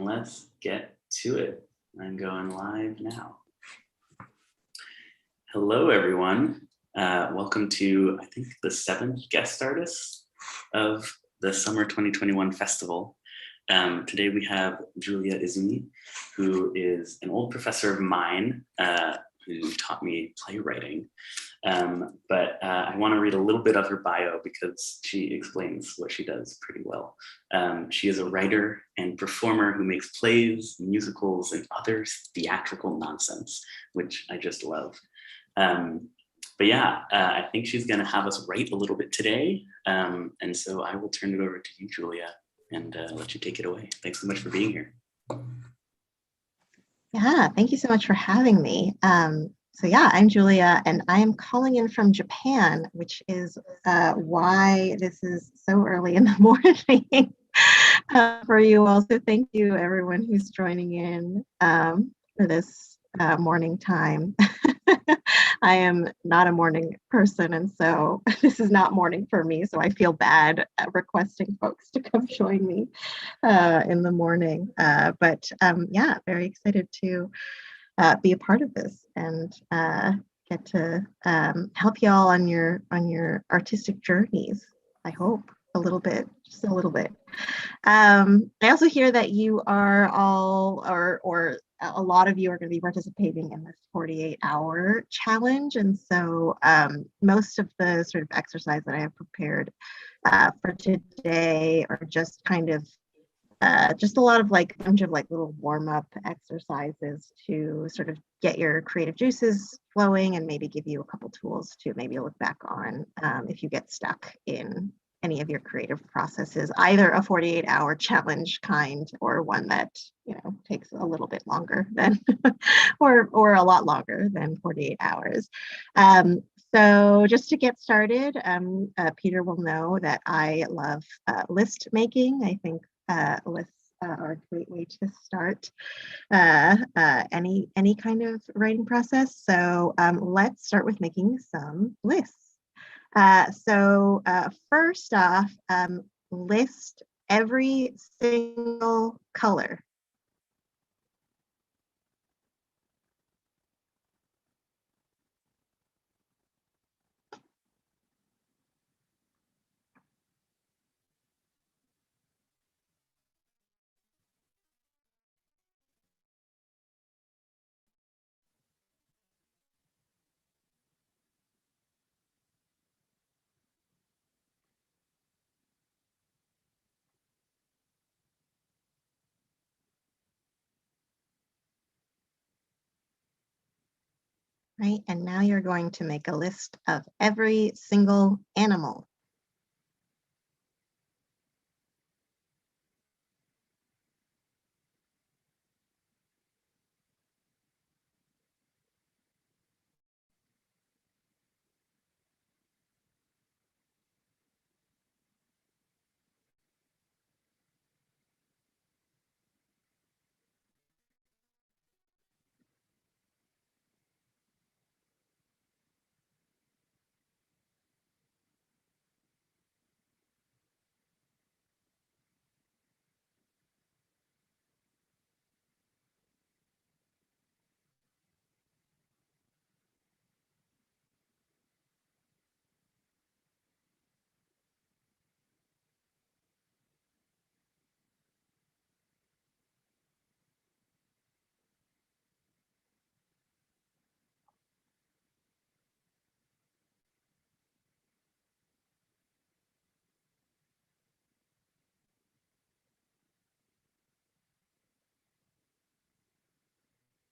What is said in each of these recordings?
let's get to it. I'm going live now. Hello, everyone. Welcome to, I think, the 7th guest artist of the Summer 2021 Festival. Today we have Julia Izumi, who is an old professor of mine who taught me playwriting. But I want to read a little bit of her bio because she explains what she does pretty well. She is a writer and performer who makes plays, musicals, and other theatrical nonsense, which I just love. But yeah, I think she's going to have us write a little bit today. And so I will turn it over to you, Julia, and let you take it away. Thanks so much for being here. Yeah, thank you so much for having me. So yeah, I'm Julia, and I am calling in from Japan, which is why this is so early in the morning for you all. So thank you, everyone who's joining in for this morning time. I am not a morning person, and so this is not morning for me, so I feel bad requesting folks to come join me in the morning. But yeah, very excited to be a part of this and get to help y'all on your artistic journeys. I hope a little bit, just a little bit. I also hear that you are all, or a lot of you are going to be participating in this 48-hour challenge. And so most of the sort of exercise that I have prepared for today are just kind of just a lot of like bunch of like little warm-up exercises to sort of get your creative juices flowing and maybe give you a couple tools to maybe look back on if you get stuck in any of your creative processes, either a 48-hour challenge kind or one that, you know, takes a little bit longer than or a lot longer than 48 hours. So just to get started, Peter will know that I love list making. I think lists are a great way to start any kind of writing process. So let's start with making some lists. So first off, list every single color. Right, and now you're going to make a list of every single animal.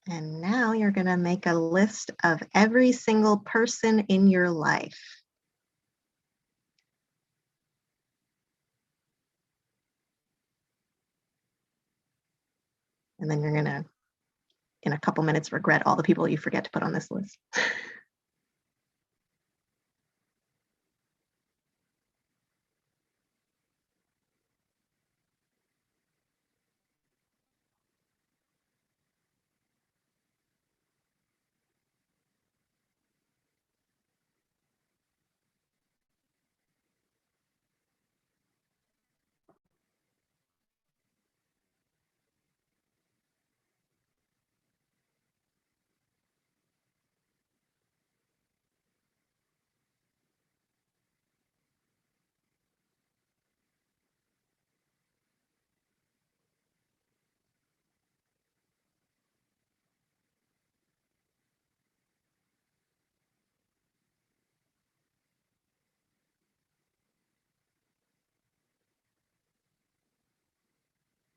And now you're going to make a list of every single person in your life. And then you're going to, in a couple minutes, regret all the people you forget to put on this list.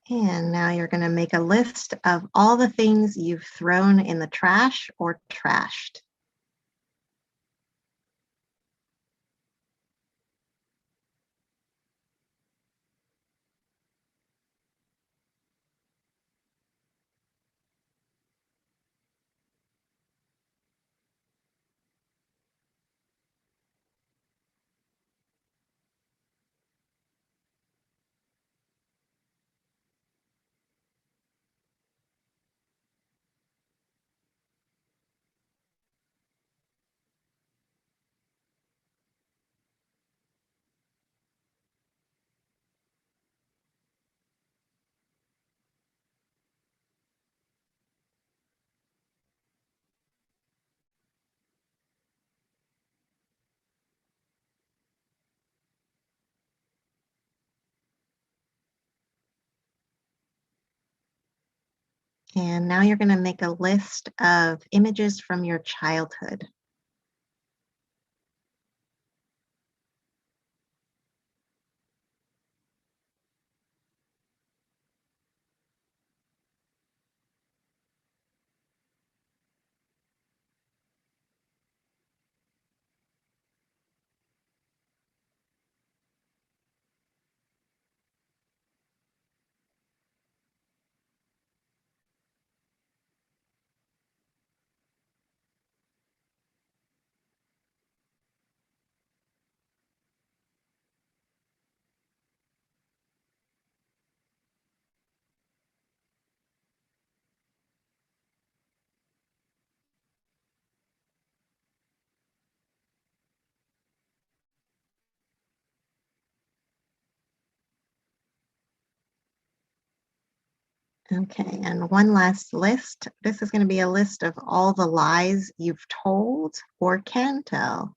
And now you're going to make a list of all the things you've thrown in the trash or trashed. And now you're going to make a list of images from your childhood. Okay, and one last list. This is going to be a list of all the lies you've told or can tell.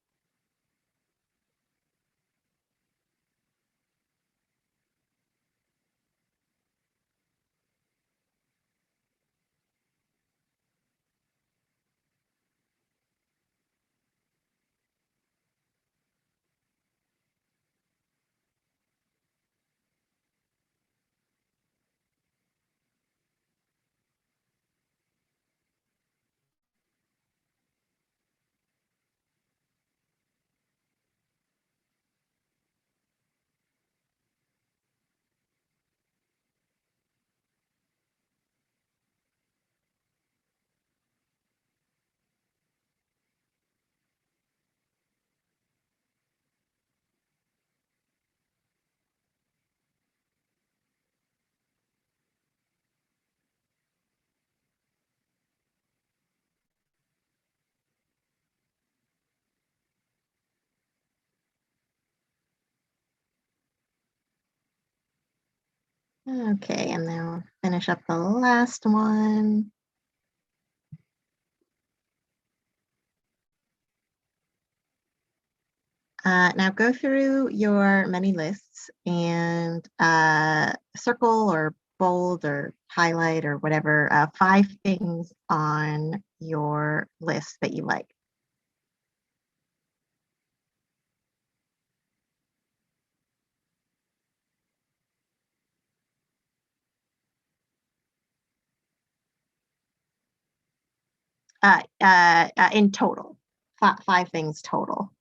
Okay, and now finish up the last one. Now go through your many lists and circle or bold or highlight or whatever 5 things on your list that you like. In total, 5 things total.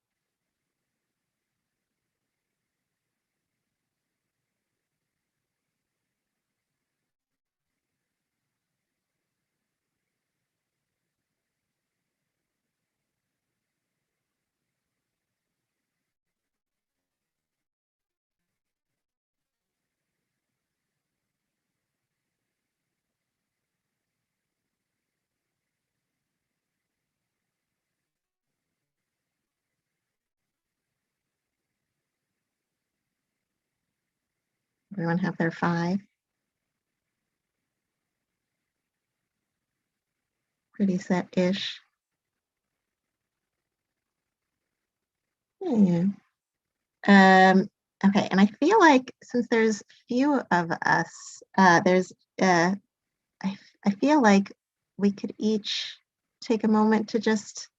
Everyone have their 5? Pretty set-ish. Yeah. Okay, and I feel like since there's few of us, I feel like we could each take a moment to just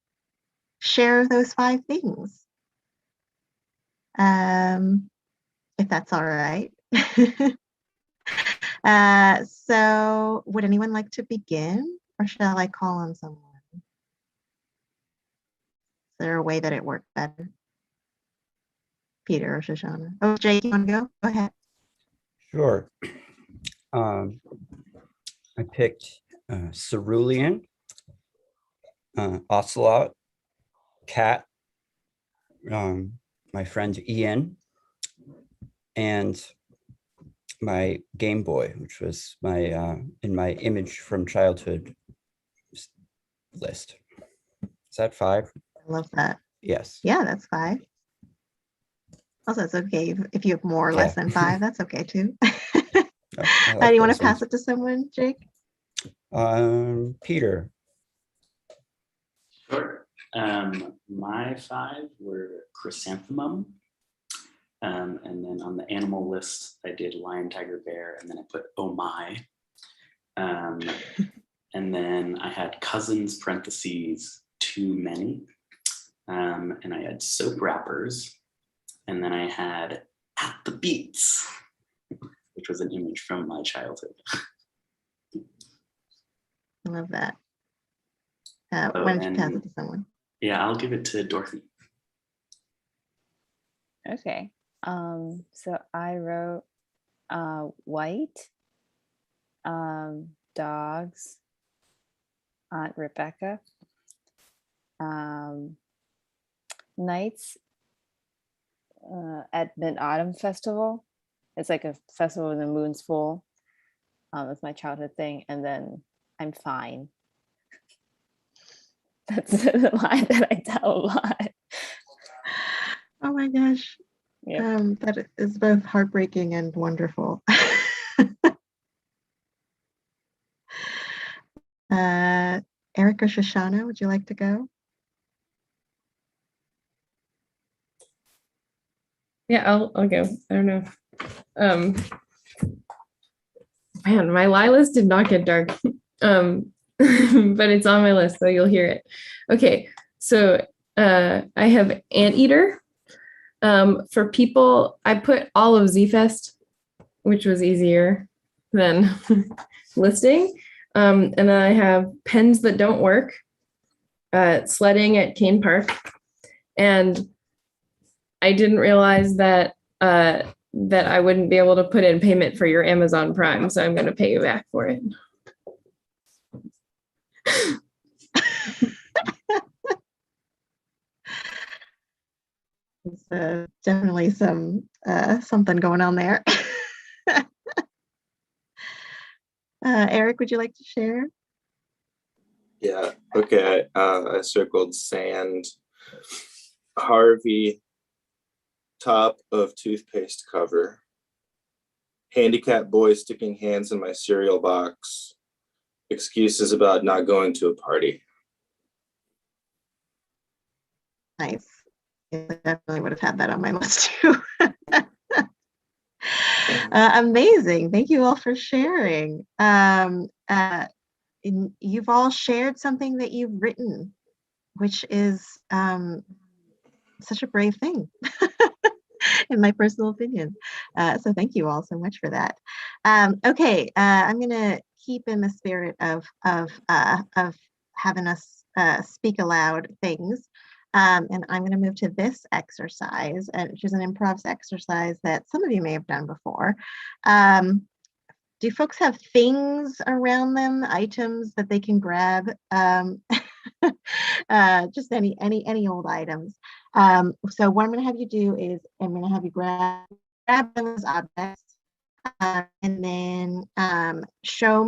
share those 5 things, if that's all right. So would anyone like to begin, or shall I call on someone? Is there a way that it worked better? Peter or Shoshana? Oh, Jake, you want to go? Go ahead. Sure. I picked cerulean, ocelot, cat, my friend Ian, and my Game Boy, which was my in my image from childhood list. Is that 5? I love that. Yes. Yeah, that's 5. Also, it's okay if you have more or less than 5. That's okay too. Oh, Do you want to pass it to someone, Jake? Peter. Sure. My 5 were chrysanthemum. And then on the animal list, I did lion, tiger, bear, and then I put oh my. And then I had cousins, parentheses, too many. And I had soap wrappers. And then I had at the beats, which was an image from my childhood. I love that. Why don't you pass it to someone? Yeah, I'll give it to Dorothy. Okay. So I wrote white, dogs, Aunt Rebecca, nights at Mid-Autumn Festival. It's like a festival when the moon's full. It's my childhood thing. And then I'm fine. That's the line that I tell a lot. Oh my gosh. Yep. That is both heartbreaking and wonderful. Eric or Shoshana, would you like to go? Yeah, I'll go. I don't know. Man, my lie list did not get dark. But it's on my list, so you'll hear it. Okay, so I have Anteater. For people, I put all of zFest, which was easier than listing. And then I have Pens That Don't Work, sledding at Kane Park. And I didn't realize that that I wouldn't be able to put in payment for your Amazon Prime, so I'm going to pay you back for it. There's definitely some something going on there. Eric, would you like to share? Yeah, okay. I circled sand, Harvey, top of toothpaste cover, handicapped boy sticking hands in my cereal box, excuses about not going to a party. Nice. I definitely would have had that on my list too. Amazing. Thank you all for sharing. You've all shared something that you've written, which is such a brave thing, in my personal opinion. So thank you all so much for that. Okay, I'm going to keep in the spirit of having us speak aloud things. And I'm going to move to this exercise, which is an improv exercise that some of you may have done before. Do folks have things around them, items that they can grab? Just any old items. So what I'm going to have you do is I'm going to have you grab those objects, and then show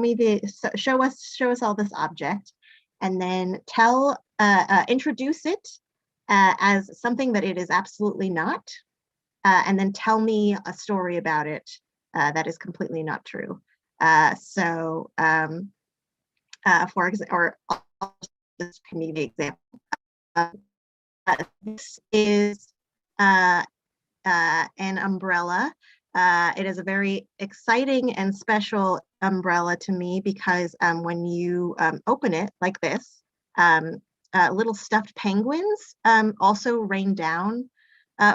us all this object, and then introduce it as something that it is absolutely not, and then tell me a story about it that is completely not true. For example, or this can be the example. This is an umbrella. It is a very exciting and special umbrella to me because when you open it like this, little stuffed penguins also rain down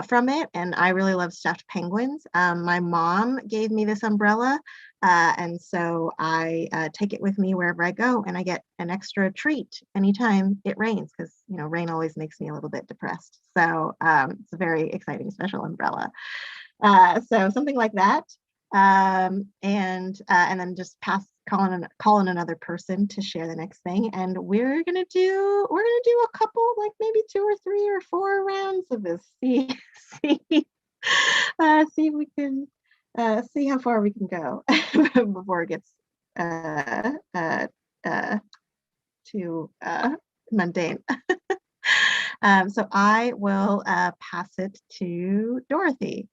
from it, and I really love stuffed penguins. My mom gave me this umbrella, and so I take it with me wherever I go, and I get an extra treat anytime it rains, because rain always makes me a little bit depressed. So it's a very exciting special umbrella. So something like that, and then just call in another person to share the next thing, and we're gonna do a couple, like maybe 2 or 3 or 4 rounds of this. See if we can see how far we can go before it gets too mundane. So I will pass it to Dorothy.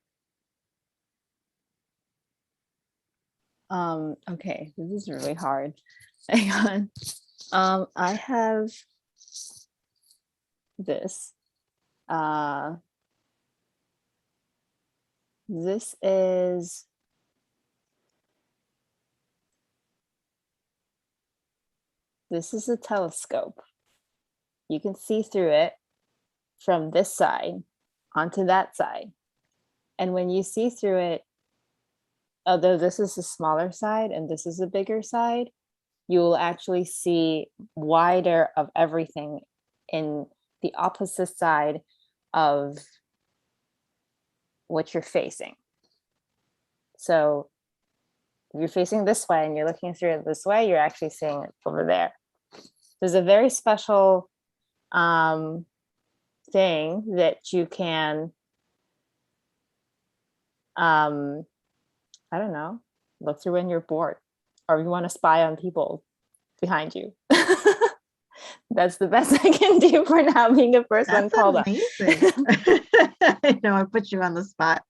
Okay, this is really hard. Hang on. I have this. This is a telescope. You can see through it from this side onto that side. And when you see through it, although this is the smaller side and this is the bigger side, you will actually see wider of everything in the opposite side of what you're facing. So if you're facing this way and you're looking through it this way, you're actually seeing it over there. There's a very special thing that you can, I don't know, look through when you're bored, or you want to spy on people behind you. That's the best I can do for now, being the first one called up. I know I put you on the spot.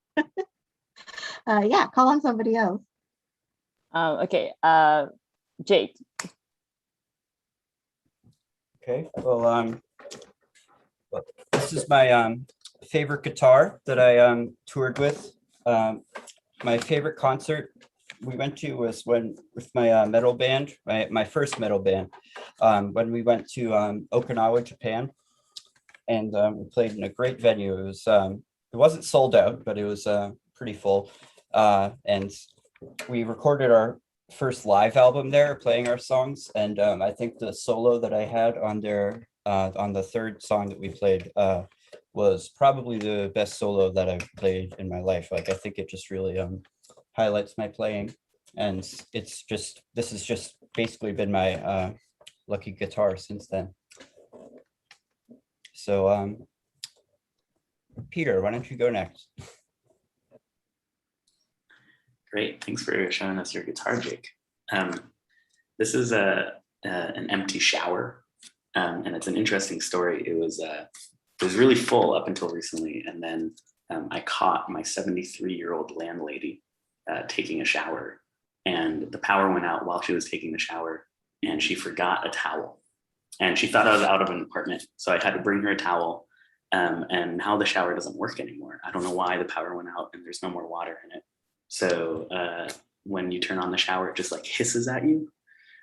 Yeah, call on somebody else. Okay, Jake. Okay, well, this is my favorite guitar that I toured with. My favorite concert we went to was with my metal band, my first metal band, when we went to Okinawa, Japan, and we played in a great venue. It wasn't sold out, but it was pretty full, and we recorded our first live album there, playing our songs, and I think the solo that I had on there, on the third song that we played, was probably the best solo that I've played in my life. Like, I think it just really highlights my playing, and this has just basically been my lucky guitar since then. So Peter, why don't you go next? Great, thanks for showing us your guitar, Jake. This is an empty shower, and it's an interesting story. It was really full up until recently, and then I caught my 73-year-old landlady taking a shower, and the power went out while she was taking the shower, and she forgot a towel, and she thought I was out of an apartment, so I had to bring her a towel, and now the shower doesn't work anymore. I don't know why. The power went out and there's no more water in it. So when you turn on the shower, it just like hisses at you.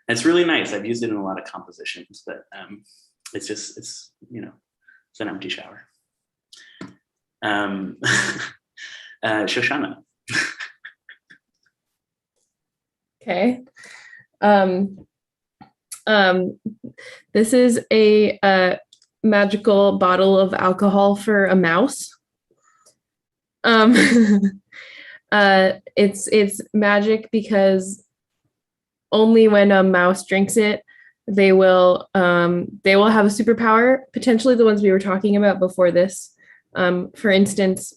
And it's really nice. I've used it in a lot of compositions, but it's an empty shower. Shoshana. Okay. This is a magical bottle of alcohol for a mouse. It's magic because only when a mouse drinks it, they will have a superpower, potentially the ones we were talking about before this. For instance,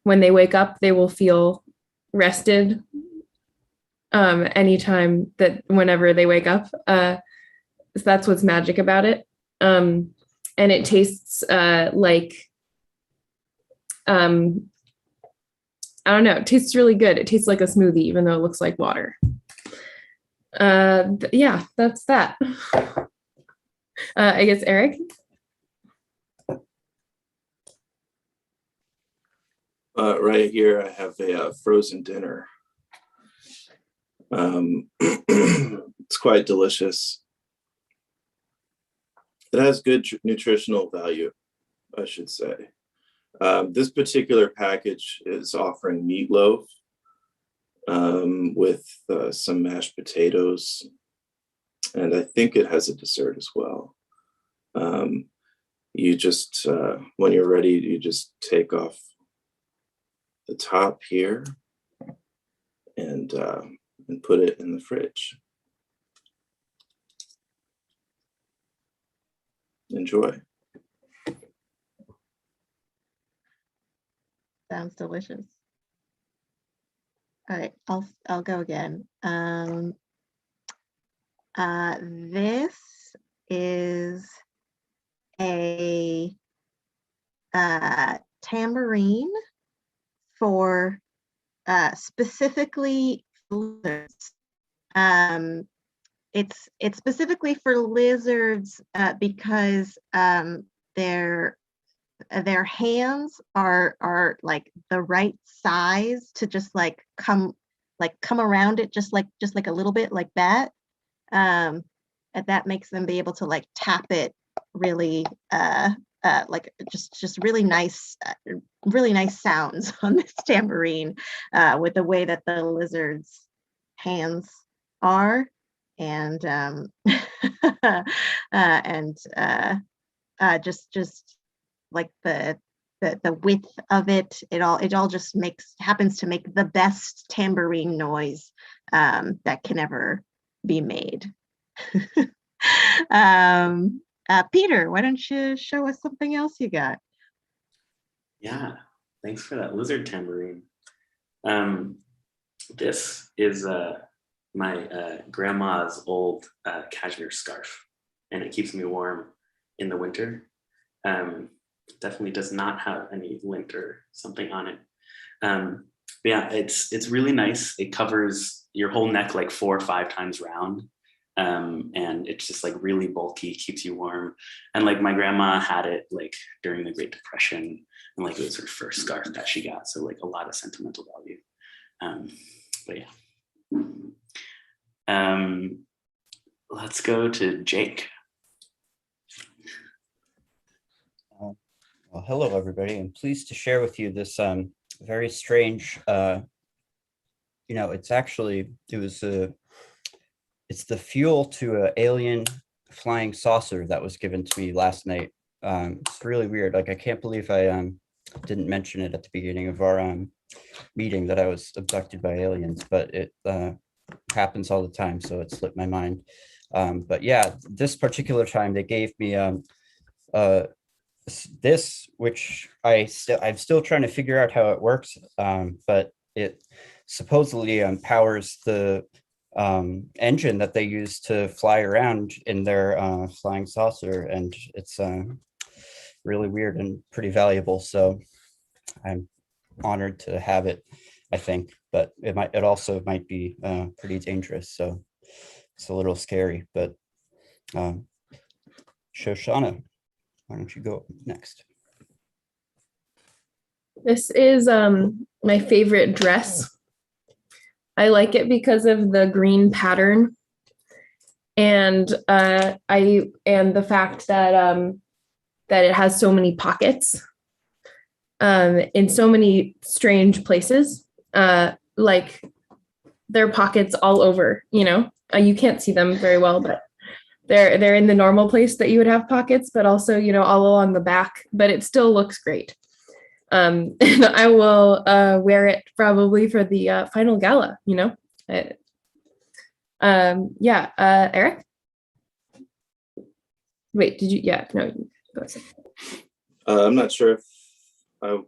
when they wake up, they will feel rested anytime whenever they wake up. So that's what's magic about it. And it tastes like, I don't know, it tastes really good. It tastes like a smoothie, even though it looks like water. Yeah, that's that. I guess Eric. Right here, I have a frozen dinner. It's quite delicious. It has good nutritional value, I should say. This particular package is offering meatloaf with some mashed potatoes, and I think it has a dessert as well. You just, when you're ready, you just take off the top here and put it in the fridge. Enjoy. Sounds delicious. All right, I'll go again. This is a tambourine for specifically lizards. It's specifically for lizards because their hands are like the right size to just like come around it just like a little bit like that. And that makes them be able to like tap it really like just really nice sounds on this tambourine with the way that the lizard's hands are, and just like the width of it, it all just happens to make the best tambourine noise that can ever be made. Peter, why don't you show us something else you got? Yeah, thanks for that lizard tambourine. This is my grandma's old cashmere scarf, and it keeps me warm in the winter. Definitely does not have any lint or something on it. But yeah, it's really nice. It covers your whole neck like 4 or 5 times round. And it's just like really bulky, keeps you warm. And like my grandma had it like during the Great Depression, and like it was her first scarf that she got. So like a lot of sentimental value. But yeah. Let's go to Jake. Well, hello, everybody. I'm pleased to share with you this very strange, it's the fuel to an alien flying saucer that was given to me last night. It's really weird. Like, I can't believe I didn't mention it at the beginning of our meeting that I was abducted by aliens, but it happens all the time, so it slipped my mind. But yeah, this particular time they gave me this, which I'm still trying to figure out how it works, but it supposedly powers the engine that they use to fly around in their flying saucer, and it's really weird and pretty valuable. So I'm honored to have it, I think, but it also might be pretty dangerous. So it's a little scary, but Shoshana, why don't you go next? This is my favorite dress. I like it because of the green pattern, and the fact that that it has so many pockets in so many strange places. Like there are pockets all over. You can't see them very well, but they're in the normal place that you would have pockets, but also all along the back. But it still looks great. And I will wear it probably for the final gala, Eric? Wait, did you? Yeah, no. I'm not sure if I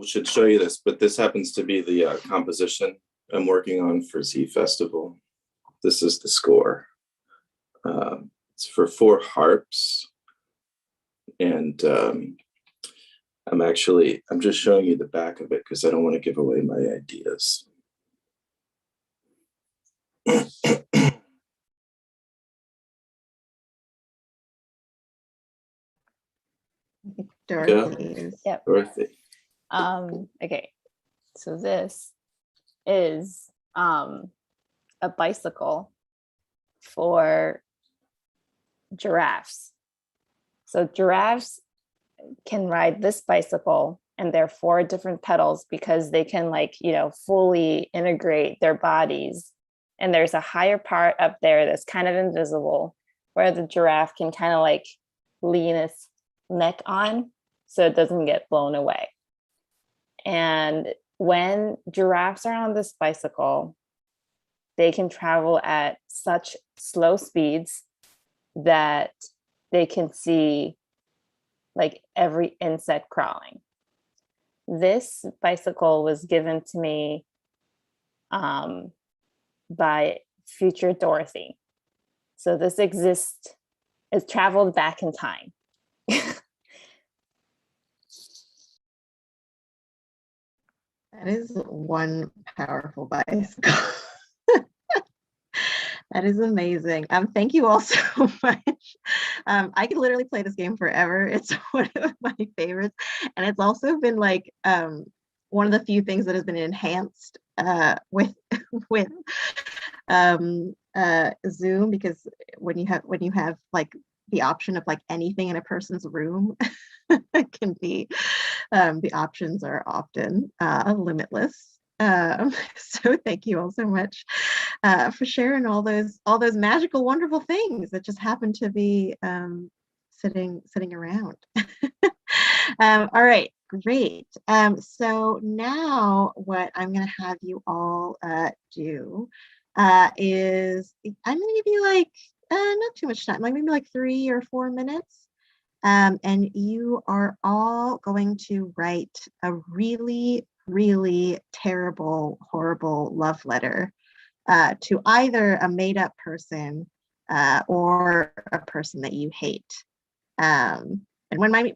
should show you this, but this happens to be the composition I'm working on for zFestival. This is the score. It's for 4 harps, and I'm just showing you the back of it because I don't want to give away my ideas. Dorothy. Yep. Dorothy. Okay, so this is a bicycle for giraffes. So giraffes can ride this bicycle and they're 4 different petals because they can like, you know, fully integrate their bodies. And there's a higher part up there that's kind of invisible where the giraffe can kind of like lean its neck on so it doesn't get blown away. And when giraffes are on this bicycle, they can travel at such slow speeds that they can see like every insect crawling. This bicycle was given to me by future Dorothy. So this exists, it's traveled back in time. That is one powerful bicycle. That is amazing. Thank you all so much. I could literally play this game forever. It's one of my favorites. And it's also been like one of the few things that has been enhanced with Zoom, because when you have like the option of like anything in a person's room, it can be the options are often limitless. So thank you all so much for sharing all those magical, wonderful things that just happen to be sitting around. All right, great. So now what I'm going to have you all do is I'm going to give you like not too much time, like maybe like 3 or 4 minutes. And you are all going to write a really, really terrible, horrible love letter to either a made-up person or a person that you hate. And when I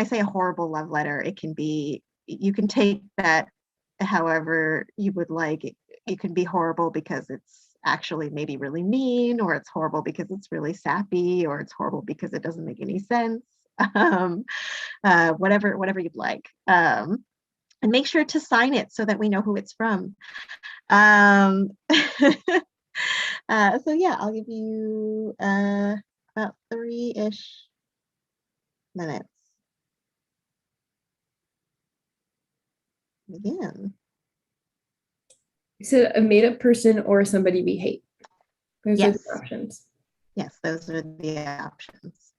say a horrible love letter, it can be, you can take that however you would like. It can be horrible because it's actually maybe really mean, or it's horrible because it's really sappy, or it's horrible because it doesn't make any sense. Whatever you'd like. And make sure to sign it so that we know who it's from. So yeah, I'll give you about 3-ish minutes. Begin. You said a made-up person or somebody we hate. Those are Yes. the options. Yes, those are the options.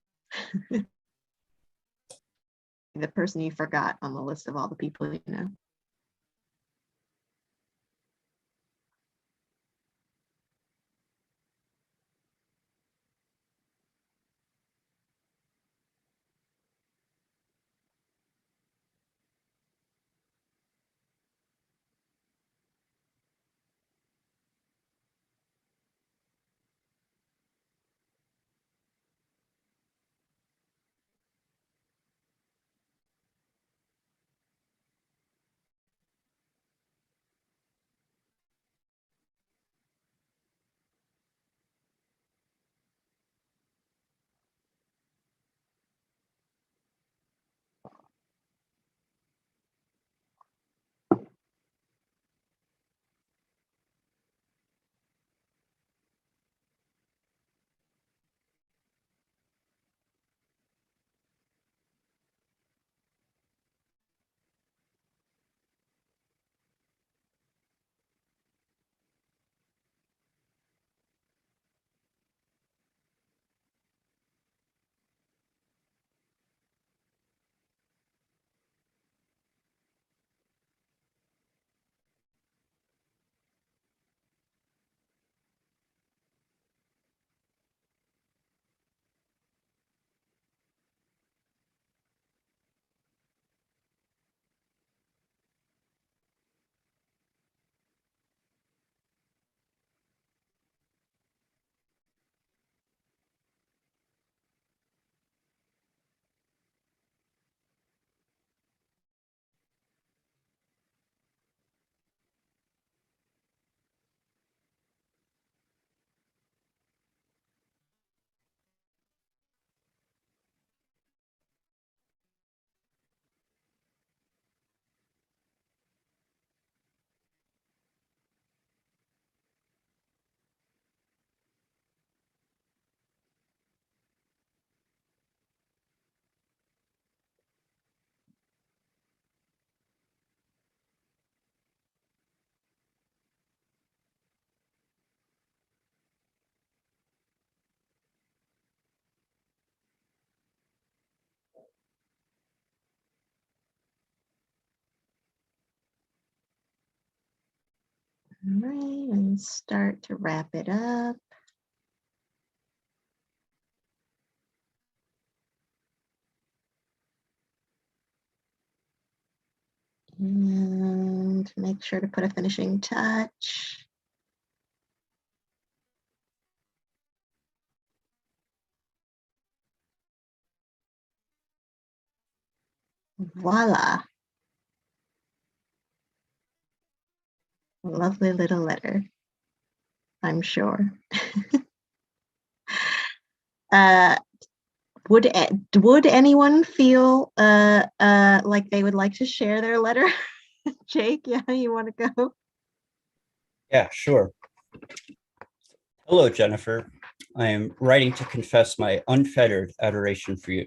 The person you forgot on the list of all the people you know. All right, and start to wrap it up. And make sure to put a finishing touch. Voila. Lovely little letter, I'm sure. Would anyone feel like they would like to share their letter? Jake, yeah, you want to go? Yeah, sure. Hello, Jennifer. I am writing to confess my unfettered adoration for you.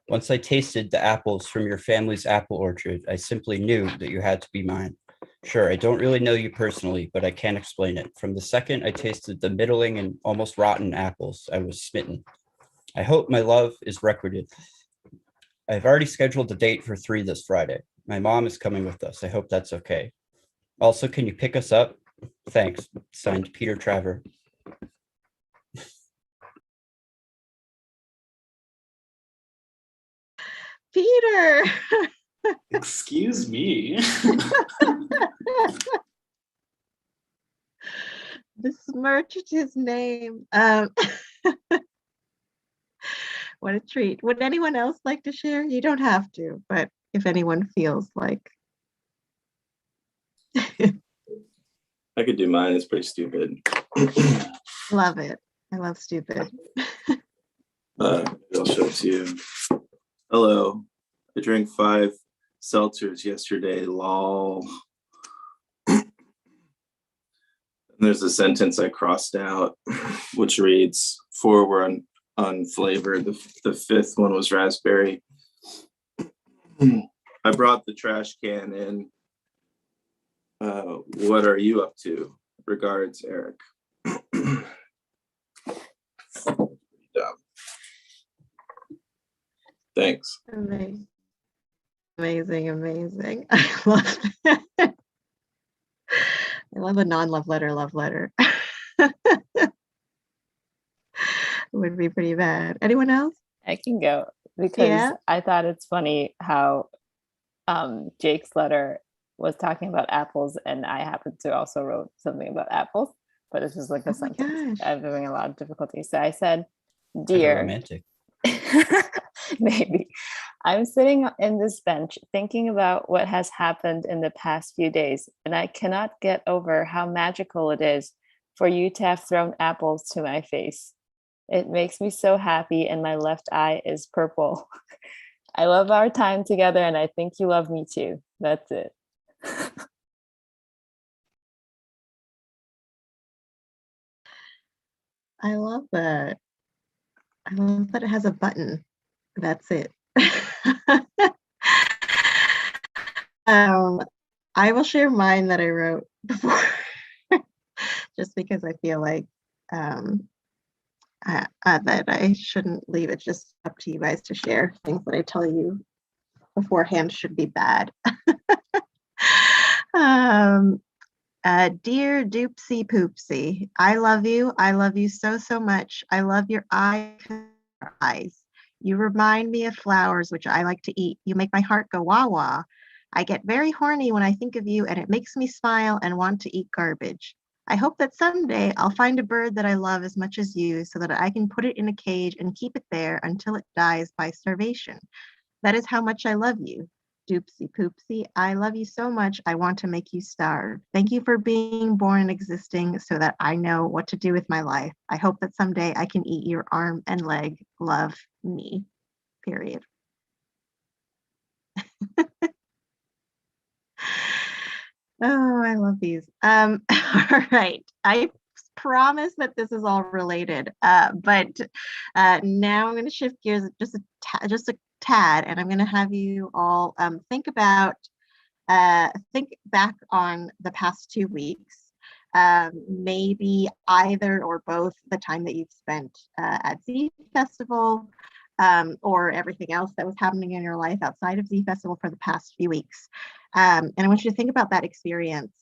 Once I tasted the apples from your family's apple orchard, I simply knew that you had to be mine. Sure, I don't really know you personally, but I can't explain it. From the second I tasted the middling and almost rotten apples, I was smitten. I hope my love is recorded. I've already scheduled a date for 3 this Friday. My mom is coming with us. I hope that's okay. Also, can you pick us up? Thanks. Signed, Peter Traver. Peter! Excuse me. Besmirched his name. What a treat. Would anyone else like to share? You don't have to, but if anyone feels like. I could do mine. It's pretty stupid. Love it. I love stupid. I'll show it to you. Hello. I drank 5 seltzers yesterday. Lol. And there's a sentence I crossed out, which reads, 4 were unflavored. The 5th one was raspberry. I brought the trash can in. What are you up to? Regards, Eric. Dumb. Thanks. Amazing. Amazing. I love it. I love a non-love letter, love letter. It would be pretty bad. Anyone else? I can go because Yeah. I thought it's funny how Jake's letter was talking about apples, and I happened to also wrote something about apples, but it's just like a Oh my sentence. gosh. I'm having a lot of difficulty. So I said, Kind of "Dear," romantic. maybe, "I'm sitting in this bench thinking about what has happened in the past few days, and I cannot get over how magical it is for you to have thrown apples to my face. It makes me so happy, and my left eye is purple. I love our time together, and I think you love me too." That's it. I love that. I love that it has a button. That's it. I will share mine that I wrote before, just because I feel like that I shouldn't leave it just up to you guys to share. Things that I tell you beforehand should be bad. Dear Doopsy Poopsy, I love you. I love you so, so much. I love your eyes. You remind me of flowers, which I like to eat. You make my heart go wah wah. I get very horny when I think of you, and it makes me smile and want to eat garbage. I hope that someday I'll find a bird that I love as much as you so that I can put it in a cage and keep it there until it dies by starvation. That is how much I love you. Doopsy Poopsy, I love you so much. I want to make you starve. Thank you for being born and existing so that I know what to do with my life. I hope that someday I can eat your arm and leg. Love, me. Period. Oh, I love these. All right. I promise that this is all related, but now I'm going to shift gears just a tad, and I'm going to have you all think back on the past 2 weeks, maybe either or both the time that you've spent at zFestival, or everything else that was happening in your life outside of zFestival for the past few weeks. And I want you to think about that experience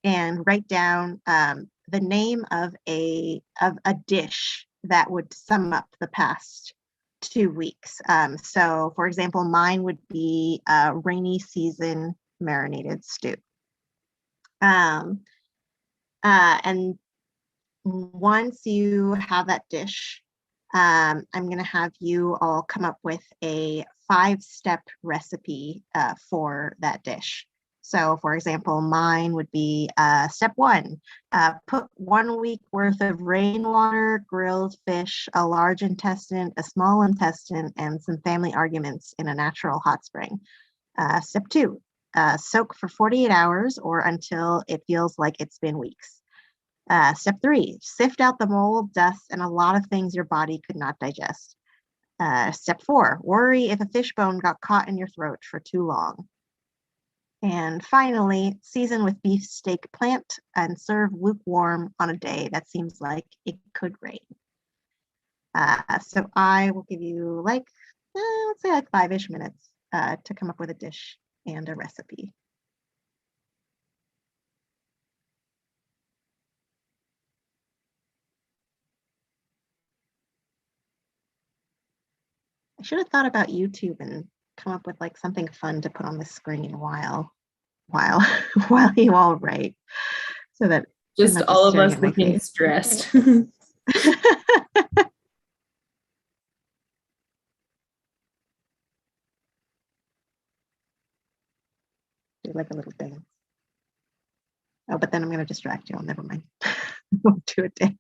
and write down the name of a dish that would sum up the past 2 weeks. So, for example, mine would be a rainy season marinated stew. And once you have that dish, I'm going to have you all come up with a 5-step recipe for that dish. So, for example, mine would be step 1, put 1 week worth of rainwater, grilled fish, a large intestine, a small intestine, and some family arguments in a natural hot spring. Step 2, soak for 48 hours or until it feels like it's been weeks. Step 3, sift out the mold, dust, and a lot of things your body could not digest. Step 4, worry if a fish bone got caught in your throat for too long. And finally, season with beef steak plant and serve lukewarm on a day that seems like it could rain. So I will give you like, let's say like 5-ish minutes to come up with a dish and a recipe. I should have thought about YouTube and come up with like something fun to put on the screen while you all write, so that I'm Just not all of staring us at my looking face. stressed. Do like a little dance. Oh, but then I'm going to distract you all. Never mind. Won't do a dance.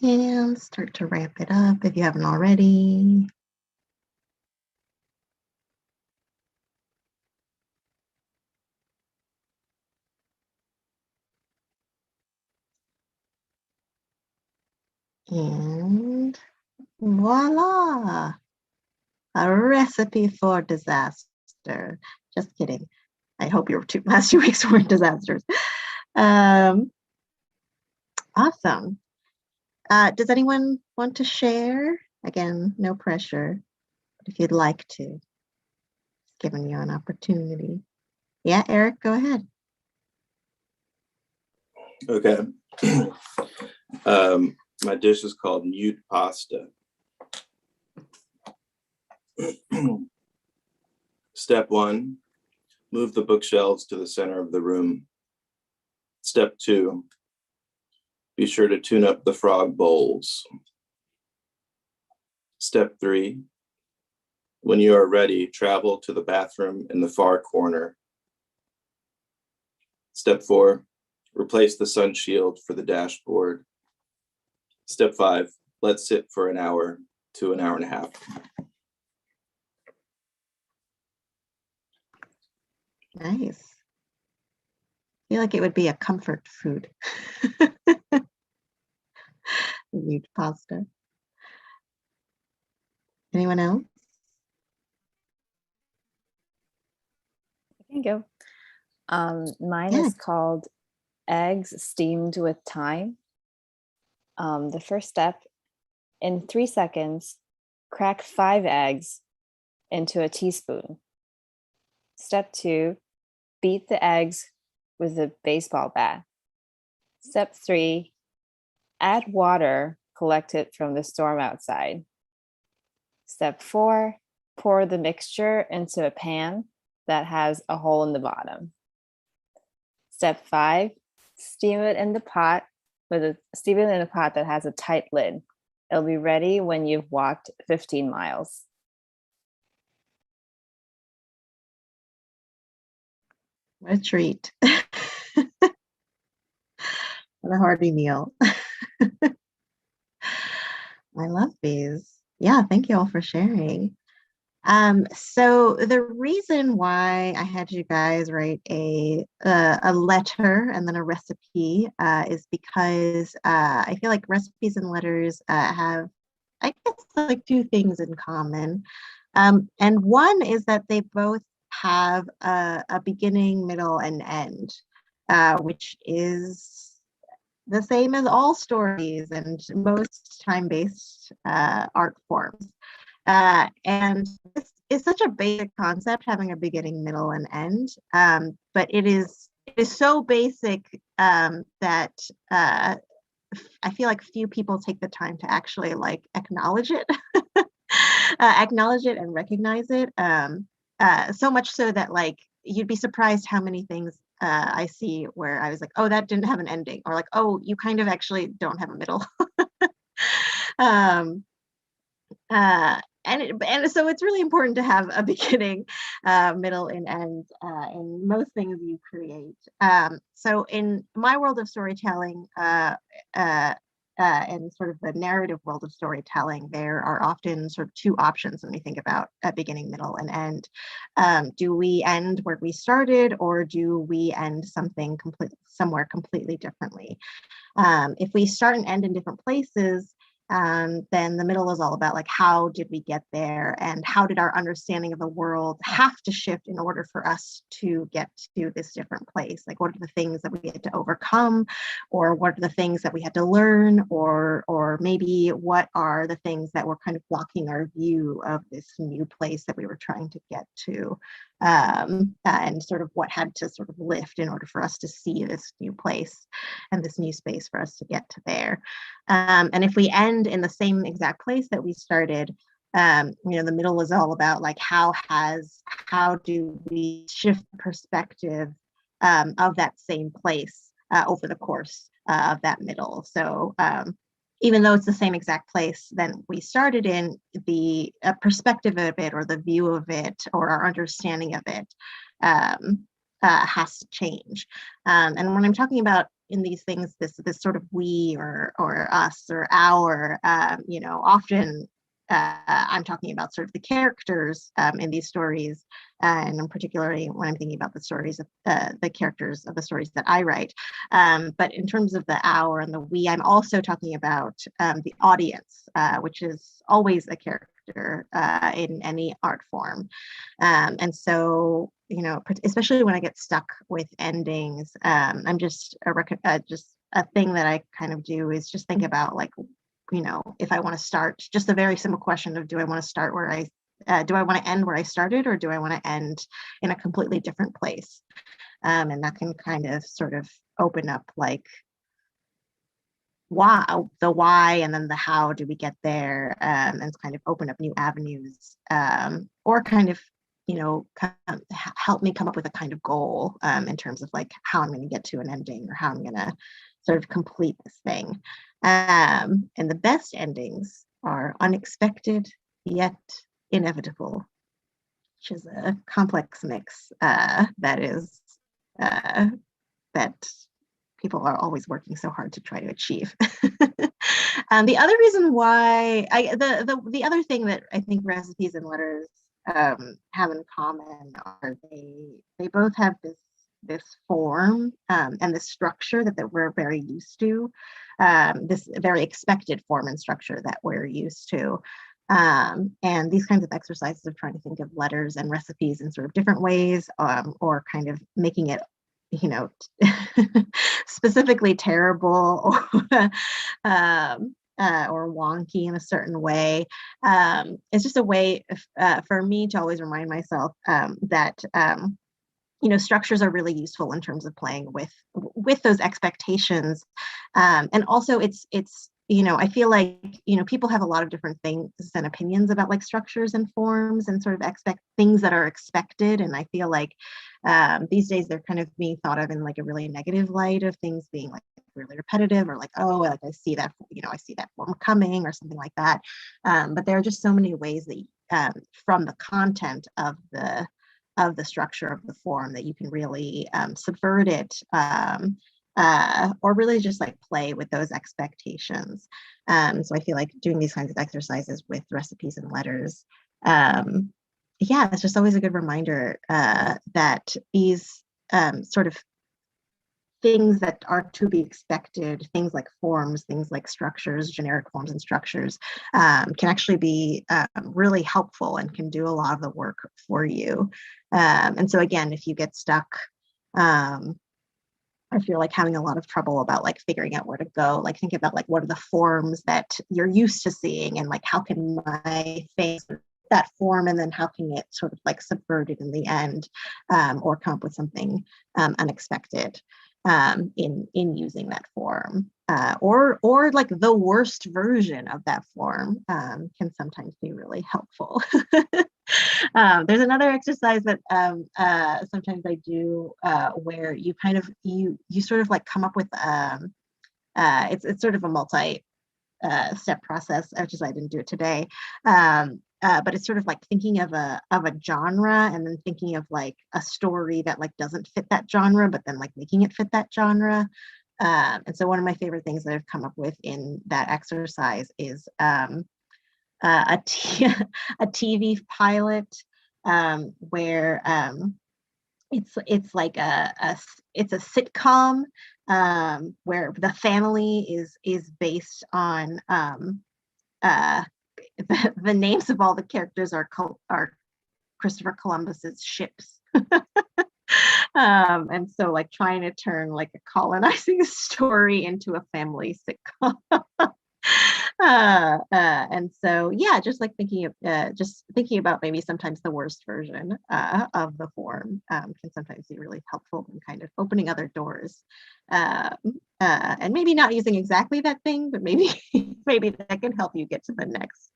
And start to ramp it up if you haven't already. And voila, a recipe for disaster. Just kidding. I hope your last 2 weeks weren't disasters. Awesome. Does anyone want to share? Again, no pressure, but if you'd like to, giving you an opportunity. Yeah, Eric, go ahead. Okay. My dish is called mute pasta. Step 1, move the bookshelves to the center of the room. Step 2, be sure to tune up the frog bowls. Step 3, when you are ready, travel to the bathroom in the far corner. Step 4, replace the sun shield for the dashboard. Step 5, let sit for an hour to an hour and a half. Nice. I feel like it would be a comfort food. Mute pasta. Anyone else? I can go. Mine Yeah. is called eggs steamed with thyme. The first step, in 3 seconds, crack 5 eggs into a teaspoon. Step 2, beat the eggs with a baseball bat. Step 3, add water collected from the storm outside. Step 4, pour the mixture into a pan that has a hole in the bottom. Step 5, steam it in the pot that has a tight lid. It'll be ready when you've walked 15 miles. What a treat. What a hearty meal. I love these. Yeah, thank you all for sharing. So the reason why I had you guys write a letter and then a recipe is because I feel like recipes and letters have, I guess, like 2 things in common. And one is that they both have a beginning, middle, and end, which is the same as all stories and most time-based art forms. And this is such a basic concept, having a beginning, middle, and end. But it is so basic that I feel like few people take the time to actually like acknowledge it, acknowledge it and recognize it. So much so that like you'd be surprised how many things I see where I was like, oh, that didn't have an ending, or like, oh, you kind of actually don't have a middle. And so it's really important to have a beginning, middle, and end in most things you create. So in my world of storytelling, and sort of the narrative world of storytelling, there are often sort of 2 options when we think about a beginning, middle, and end. Do we end where we started, or do we end something somewhere completely differently? If we start and end in different places, then the middle is all about like, how did we get there, and how did our understanding of the world have to shift in order for us to get to this different place? Like, what are the things that we had to overcome, or what are the things that we had to learn, or maybe what are the things that were kind of blocking our view of this new place that we were trying to get to, and sort of what had to sort of lift in order for us to see this new place and this new space for us to get to there. And if we end in the same exact place that we started, the middle is all about like, how do we shift the perspective of that same place over the course of that middle. So even though it's the same exact place that we started in, the perspective of it, or the view of it, or our understanding of it has to change. And when I'm talking about in these things, this sort of we or us or our, often I'm talking about sort of the characters in these stories, and particularly when I'm thinking about the stories of the characters of the stories that I write. But in terms of the our and the we, I'm also talking about the audience, which is always a character in any art form. And so, especially when I get stuck with endings, I'm just a thing that I kind of do is just think about, like, if I want to start, just a very simple question of, do I want to start where do I want to end where I started, or do I want to end in a completely different place? And that can kind of sort of open up, like, why, and then the how do we get there, and kind of open up new avenues, or kind of, help me come up with a kind of goal in terms of like how I'm going to get to an ending, or how I'm going to sort of complete this thing. And the best endings are unexpected yet inevitable, which is a complex mix that people are always working so hard to try to achieve. The other reason why the other thing that I think recipes and letters have in common are they both have this form and this structure that we're very used to, this very expected form and structure that we're used to. And these kinds of exercises of trying to think of letters and recipes in sort of different ways, or kind of making it, specifically terrible or wonky in a certain way. It's just a way for me to always remind myself that structures are really useful in terms of playing with those expectations, and also it's I feel like people have a lot of different things and opinions about like structures and forms and sort of things that are expected, and I feel like these days they're kind of being thought of in like a really negative light, of things being like really repetitive, or like, oh, like I see that form coming, or something like that. But there are just so many ways that from the content of the structure of the form that you can really subvert it, or really just like play with those expectations. So I feel like doing these kinds of exercises with recipes and letters, it's just always a good reminder that these sort of things that are to be expected, things like forms, things like structures, generic forms and structures, can actually be really helpful and can do a lot of the work for you. And so again, if you get stuck, I feel like having a lot of trouble about like figuring out where to go, like think about like what are the forms that you're used to seeing, and like how can my face that form, and then how can it sort of like subvert it in the end, or come up with something unexpected in using that form, or like the worst version of that form can sometimes be really helpful. There's another exercise that sometimes I do where you kind of you sort of like come up with it's sort of a multi step process, which is why I didn't do it today. But it's sort of like thinking of a genre, and then thinking of like a story that like doesn't fit that genre, but then like making it fit that genre. And so one of my favorite things that I've come up with in that exercise is a TV pilot, where it's like it's a sitcom where the family is based on the names of all the characters are Christopher Columbus's ships. And so like trying to turn like a colonizing story into a family sitcom. And so just like thinking about maybe sometimes the worst version of the form can sometimes be really helpful in kind of opening other doors, and maybe not using exactly that thing, but maybe that can help you get to the next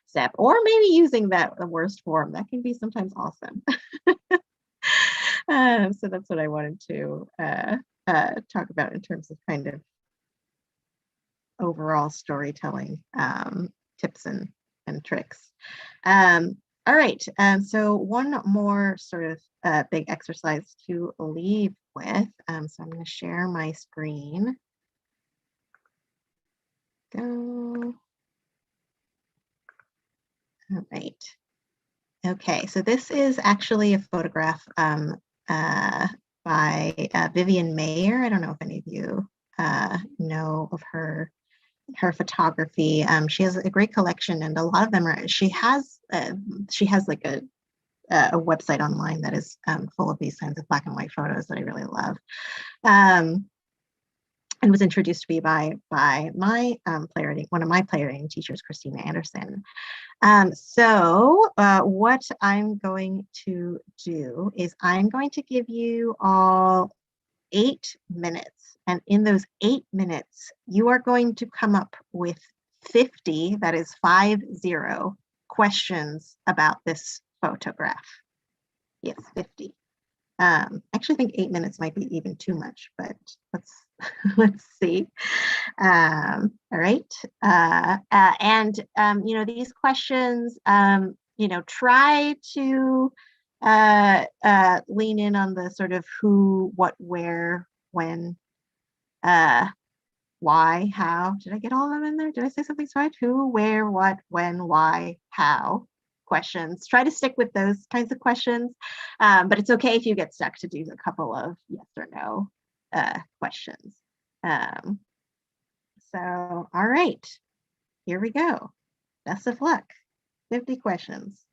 step, or maybe using the worst form that can be sometimes awesome. So that's what I wanted to talk about in terms of kind of overall storytelling tips and tricks. All right, so one more sort of big exercise to leave with. So I'm going to share my screen. Go. All right. Okay, so this is actually a photograph by Vivian Mayer. I don't know if any of you know of her photography. She has a great collection, and a lot of them are. She has like a website online that is full of these kinds of black and white photos that I really love. And was introduced to me by my playwriting, one of my playwriting teachers, Christina Anderson. So what I'm going to do is I'm going to give you all 8 minutes. And in those 8 minutes, you are going to come up with 50, that is 50, questions about this photograph. Yes, 50. I actually think 8 minutes might be even too much, but let's see. All right. And these questions, try to lean in on the sort of who, what, where, when, why, how. Did I get all of them in there? Did I say something right? Who, where, what, when, why, how questions. Try to stick with those kinds of questions, but it's okay if you get stuck to do a couple of yes or no questions. So, all right, here we go. Best of luck. 50 questions.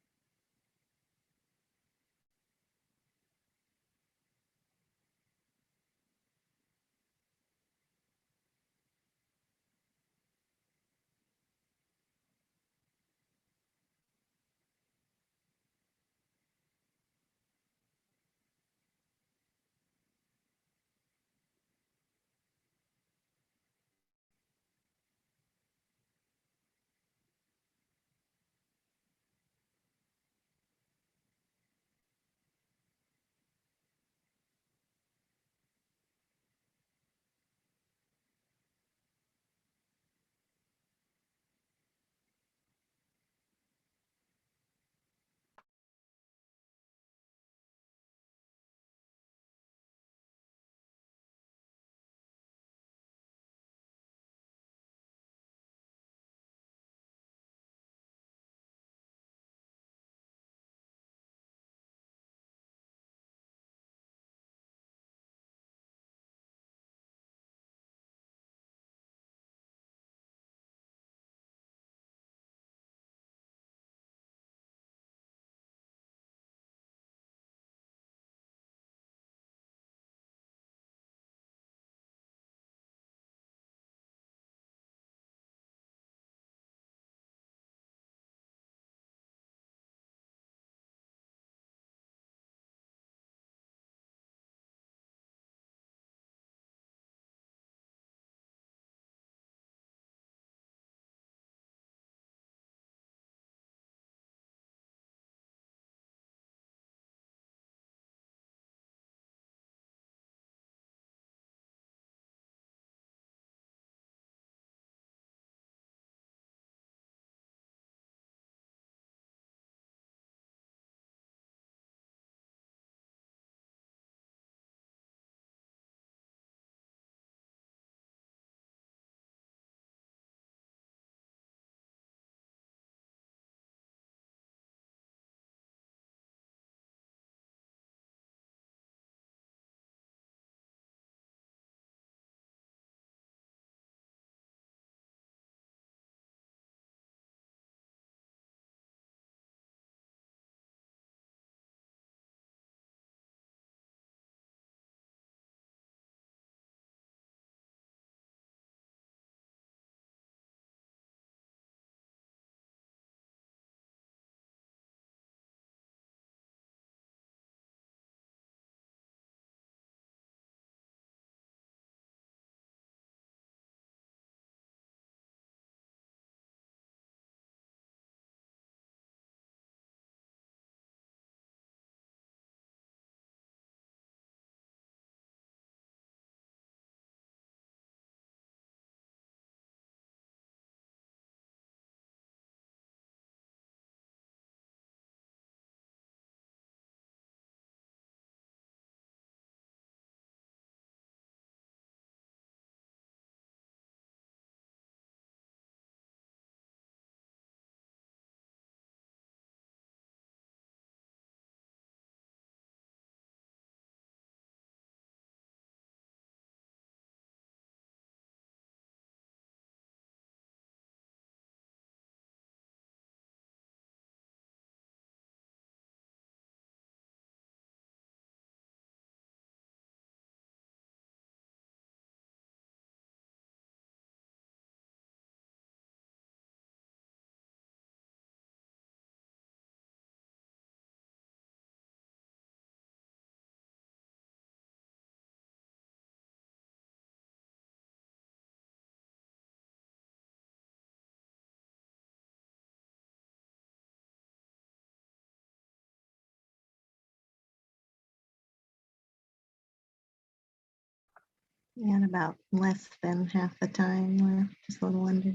And about less than half the time left, just a little under.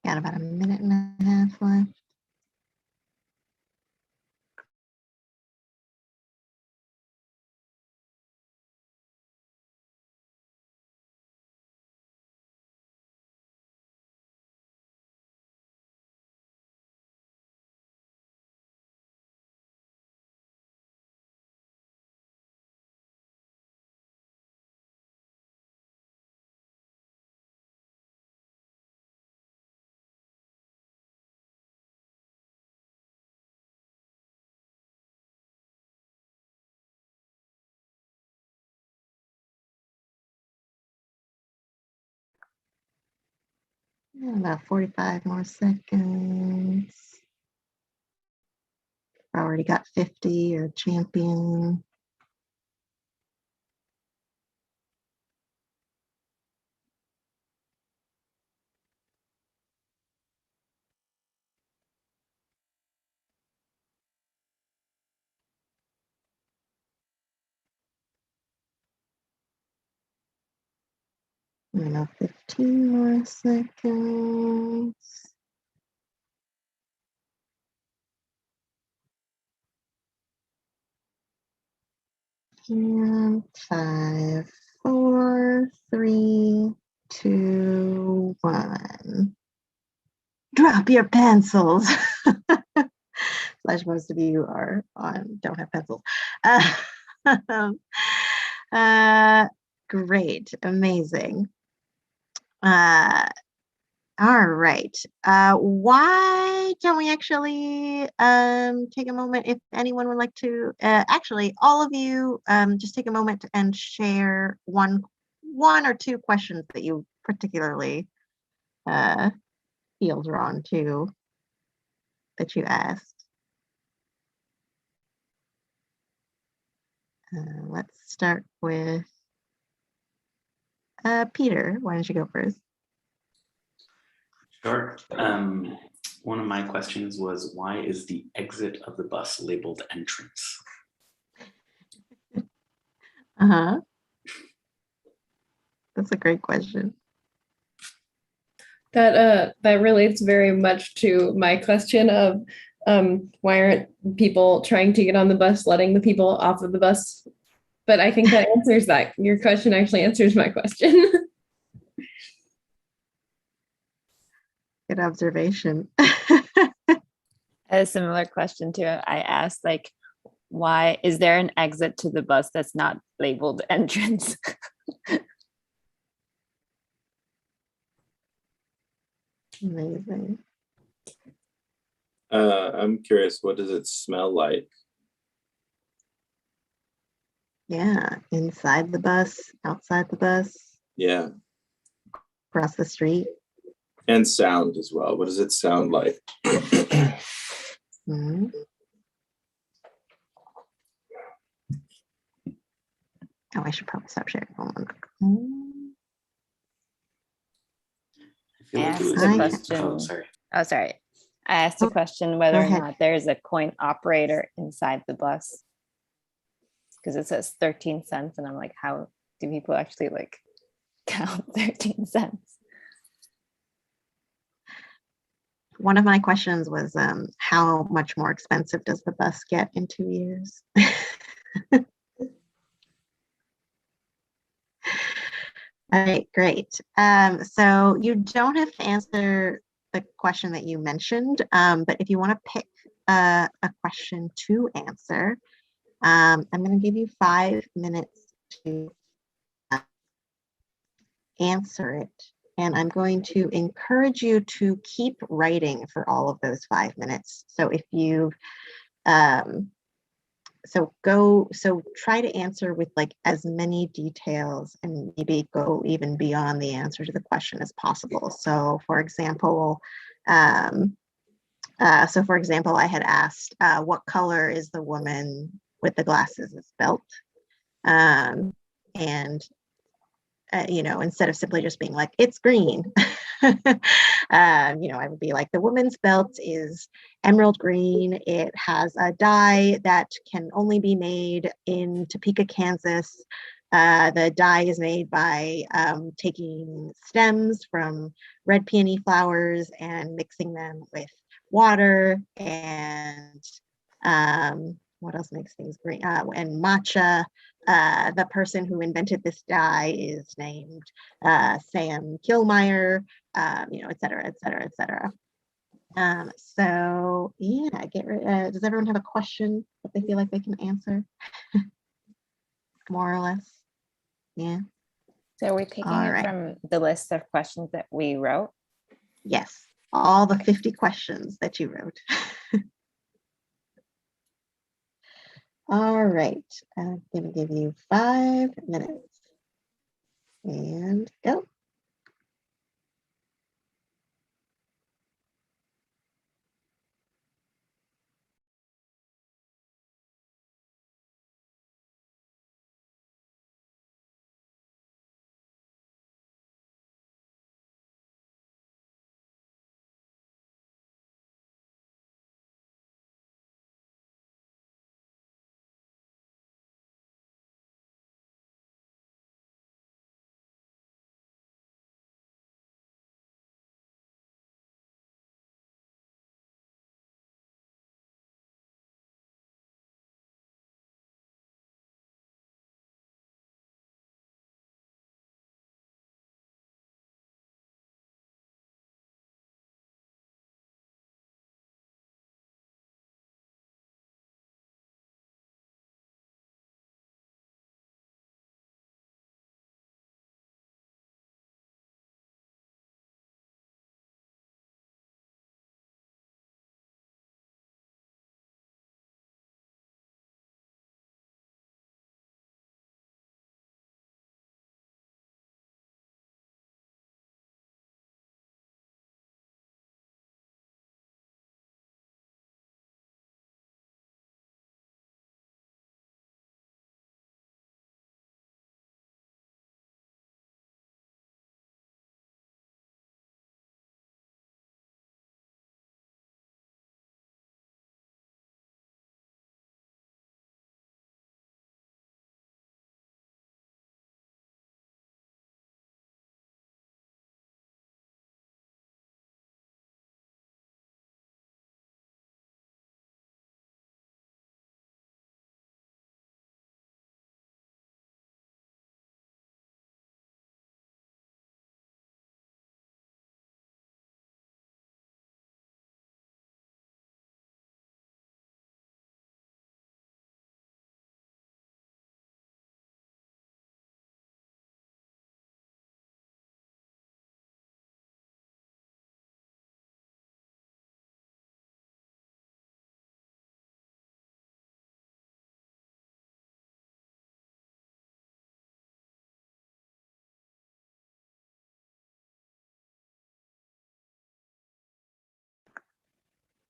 Got about a minute and a half left. About 45 more seconds. Already got 50 or champion. About 15 more seconds. And 5, 4, 3, 2, 1. Drop your pencils. Slash, most of you don't have pencils. Great, amazing. All right. Why don't we actually take a moment, if anyone would like to, actually, all of you just take a moment and share one or two questions that you particularly feel drawn to that you asked. Let's start with Peter. Why don't you go first? Sure. One of my questions was, why is the exit of the bus labeled entrance? Uh-huh. That's a great question. That relates very much to my question of why aren't people trying to get on the bus, letting the people off of the bus? But I think that answers that. Your question actually answers my question. Good observation. A similar question too. I asked, like, Why is there an exit to the bus that's not labeled entrance? Amazing. I'm curious, what does it smell like? Yeah, inside the bus, outside the bus, Yeah, across the street. and sound as well. What does it sound like? Mhm. Oh, I should probably stop sharing. Hold on. I feel like it Ask was a me. question. Oh, sorry. Oh, sorry. I asked a question whether Go or ahead. not there's a coin operator inside the bus. Because it says 13 cents. And I'm like, how do people actually like count 13 cents? One of my questions was how much more expensive does the bus get in 2 years? All right, great. So you don't have to answer the question that you mentioned, but if you want to pick a question to answer, I'm going to give you 5 minutes to answer it. And I'm going to encourage you to keep writing for all of those 5 minutes. So if you, so try to answer with like as many details and maybe go even beyond the answer to the question as possible. So for example, I had asked, what color is the woman with the glasses' belt? And instead of simply just being like, it's green, I would be like, the woman's belt is emerald green. It has a dye that can only be made in Topeka, Kansas. The dye is made by taking stems from red peony flowers and mixing them with water and what else makes things green? And matcha. The person who invented this dye is named Sam Kilmeyer, et cetera, et cetera, et cetera. So yeah, does everyone have a question that they feel like they can answer? More or less? Yeah. So are we picking All it right. from the list of questions that we wrote? Yes, all the 50 questions that you wrote. All right, I'm gonna give you 5 minutes and go.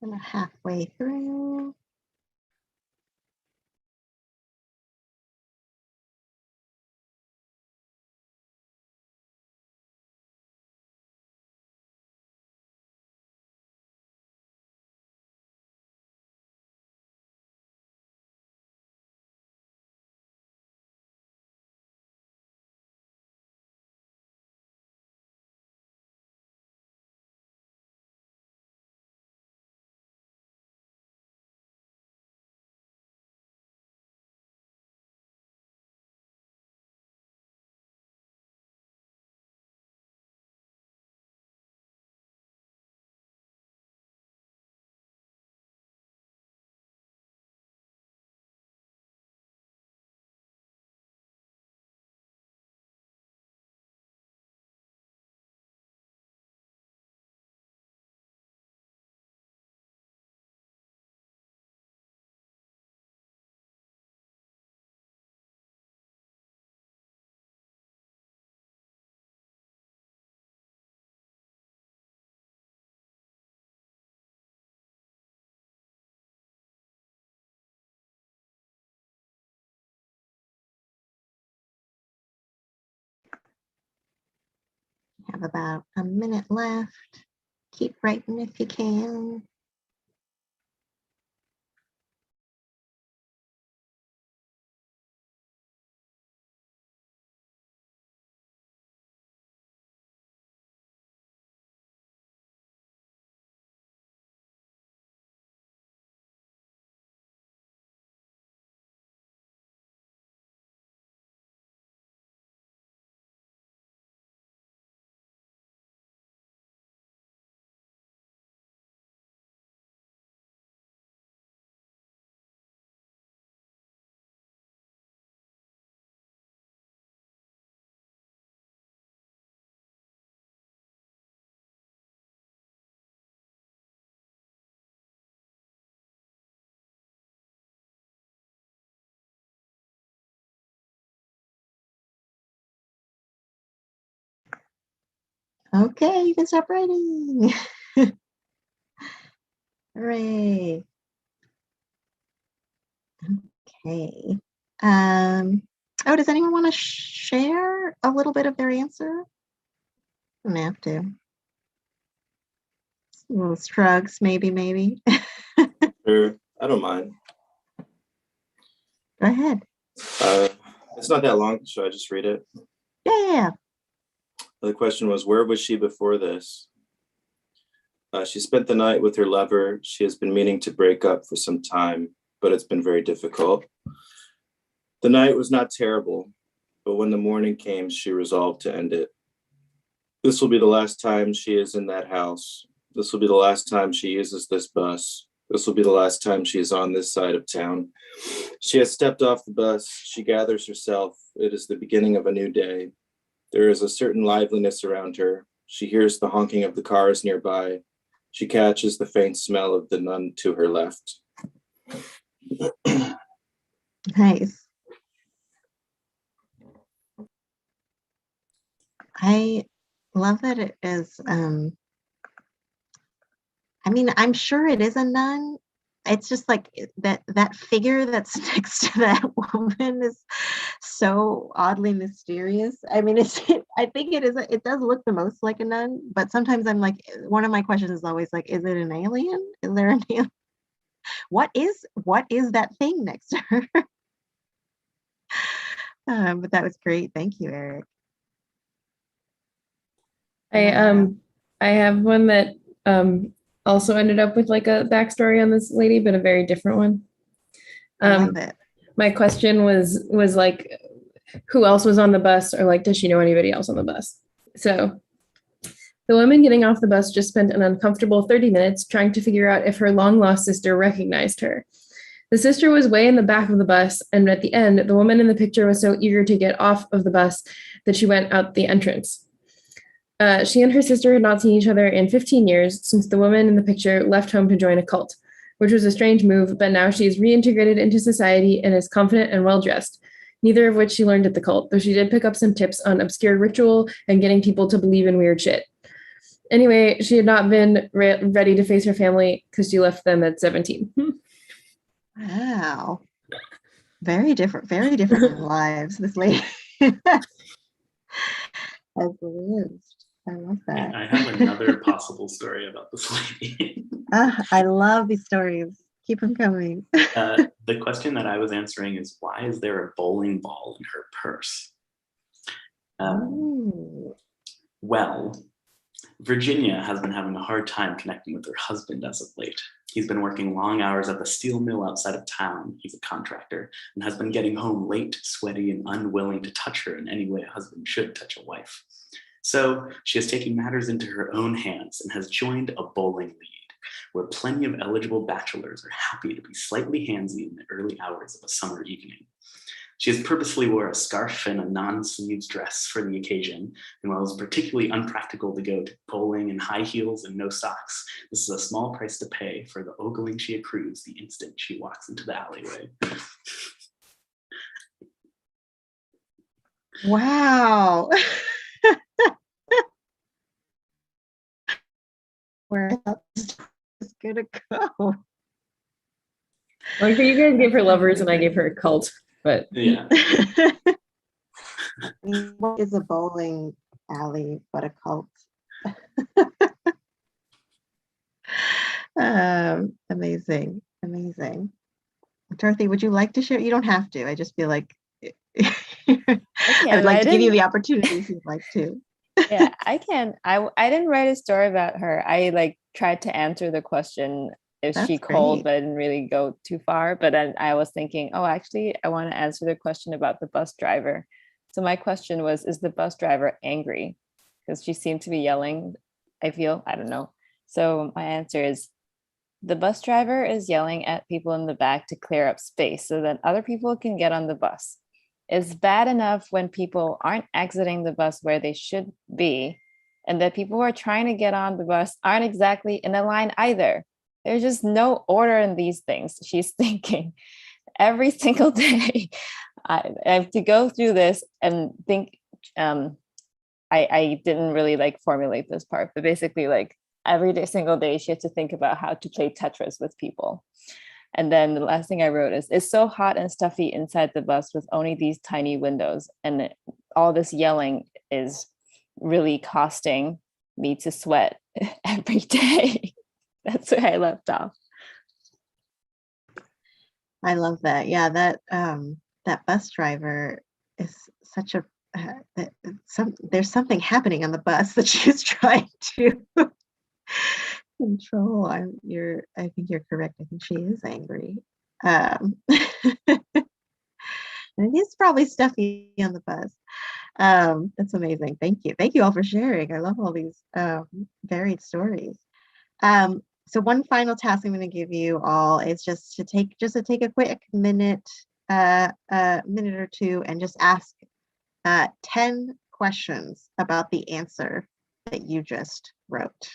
We're halfway through. Have about a minute left. Keep writing if you can. Okay, you can stop writing. Hooray. Okay. Oh, does anyone want to share a little bit of their answer? Don't have to. Little shrugs, maybe. Sure, I don't mind. Go ahead. It's not that long. Should I just read it? Yeah. The question was, where was she before this? She spent the night with her lover. She has been meaning to break up for some time, but it's been very difficult. The night was not terrible, but when the morning came, she resolved to end it. This will be the last time she is in that house. This will be the last time she uses this bus. This will be the last time she is on this side of town. She has stepped off the bus. She gathers herself. It is the beginning of a new day. There is a certain liveliness around her. She hears the honking of the cars nearby. She catches the faint smell of the nun to her left. Nice. I love that it is, I mean, I'm sure it is a nun. It's just like that figure that's next to that woman is so oddly mysterious. I mean, I think it does look the most like a nun, but sometimes I'm like, one of my questions is always like, is it an alien? Is there an alien? What is that thing next to her? But that was great. Thank you, Eric. I have one that also ended up with like a backstory on this lady, but a very different one. I love it. My question was like, who else was on the bus, or like, does she know anybody else on the bus? So the woman getting off the bus just spent an uncomfortable 30 minutes trying to figure out if her long lost sister recognized her. The sister was way in the back of the bus, and at the end, the woman in the picture was so eager to get off of the bus that she went out the entrance. She and her sister had not seen each other in 15 years since the woman in the picture left home to join a cult, which was a strange move, but now she is reintegrated into society and is confident and well-dressed, neither of which she learned at the cult, though she did pick up some tips on obscure ritual and getting people to believe in weird shit. Anyway, she had not been ready to face her family because she left them at 17. Wow. Very different lives this lady has lived. I love that. I have another possible story about this lady. I love these stories. Keep them coming. The question that I was answering is, why is there a bowling ball in her purse? Ooh. Well, Virginia has been having a hard time connecting with her husband as of late. He's been working long hours at the steel mill outside of town. He's a contractor and has been getting home late, sweaty, and unwilling to touch her in any way a husband should touch a wife. So she is taking matters into her own hands and has joined a bowling league where plenty of eligible bachelors are happy to be slightly handsy in the early hours of a summer evening. She has purposely wore a scarf and a non-sleeves dress for the occasion, and while it's particularly unpractical to go to bowling in high heels and no socks, this is a small price to pay for the ogling she accrues the instant she walks into the alleyway. Wow. Where I thought this was gonna go. Like, you guys gave her lovers and I gave her a cult, but Yeah. What is a bowling alley but a cult? Amazing. Dorothy, would you like to share? You don't have to. I just feel like I would like to give you the opportunity if you'd like to. Yeah, I can. I didn't write a story about her. I like tried to answer the question, is she That's cold, great. but I didn't really go too far. But then I was thinking, oh, actually, I want to answer the question about the bus driver. So my question was, is the bus driver angry? Because she seemed to be yelling, I feel, I don't know. So my answer is, the bus driver is yelling at people in the back to clear up space so that other people can get on the bus. It's bad enough when people aren't exiting the bus where they should be, and that people who are trying to get on the bus aren't exactly in a line either. There's just no order in these things, she's thinking. Every single day, I have to go through this and think. I didn't really like formulate this part, but basically, like every single day, she had to think about how to play Tetris with people. And then the last thing I wrote is, it's so hot and stuffy inside the bus with only these tiny windows. And all this yelling is really costing me to sweat every day. That's where I left off. I love that. Yeah, that bus driver is such a there's something happening on the bus that she's trying to control. I think you're correct. I think she is angry. And it is probably stuffy on the bus. That's amazing. Thank you. Thank you all for sharing. I love all these varied stories. So one final task I'm going to give you all is just to take a quick minute, minute or two, and just ask 10 questions about the answer that you just wrote.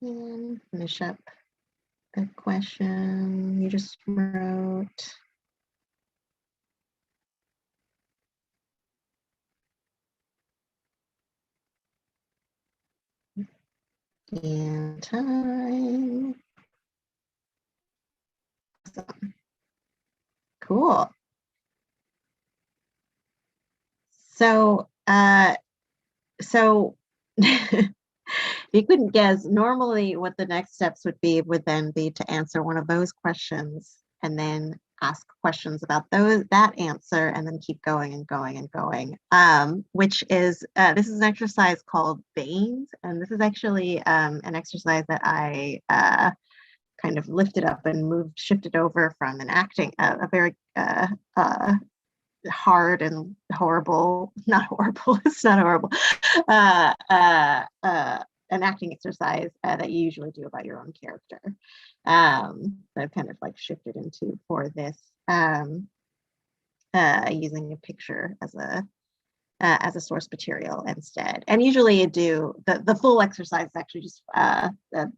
And finish up the question you just wrote. And time. Awesome. Cool. So, if you couldn't guess, normally what the next steps would then be to answer one of those questions and then ask questions about that answer and then keep going and going and going. Which is this is an exercise called Veins, and this is actually an exercise that I kind of lifted up and shifted over from an acting, a very hard and horrible, not horrible, it's not horrible, an acting exercise that you usually do about your own character. That I've kind of like shifted into for this, using a picture as a source material instead. And usually you do the full exercise is actually just the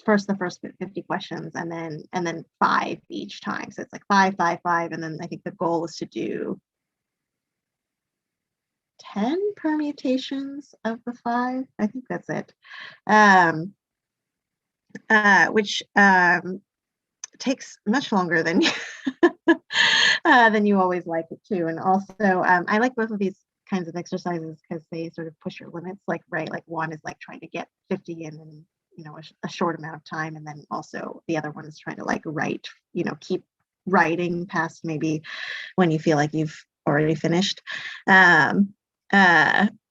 first 50 questions and then 5 each time. So it's like 5, 5, 5, and then I think the goal is to do 10 permutations of the 5. I think that's it. Which takes much longer than than you always like it to. And also, I like both of these kinds of exercises because they sort of push your limits. Like one is like trying to get 50 in a short amount of time, and then also the other one is trying to like write, keep writing past maybe when you feel like you've already finished.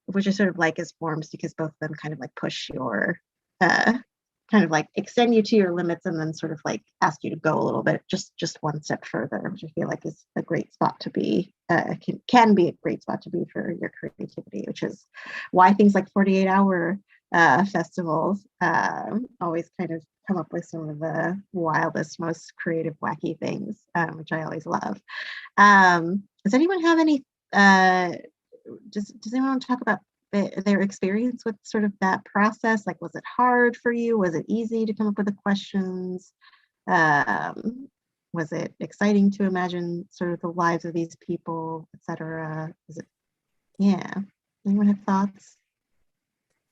Which is sort of like as forms because both of them kind of like push your kind of like extend you to your limits and then sort of like ask you to go a little bit just one step further, which I feel like is a great spot to be, can be a great spot to be for your creativity, which is why things like 48-hour festivals always kind of come up with some of the wildest, most creative, wacky things, which I always love. Does anyone have any does anyone want to talk about their experience with sort of that process? Like, was it hard for you? Was it easy to come up with the questions? Was it exciting to imagine sort of the lives of these people, etc.? Yeah. Anyone have thoughts?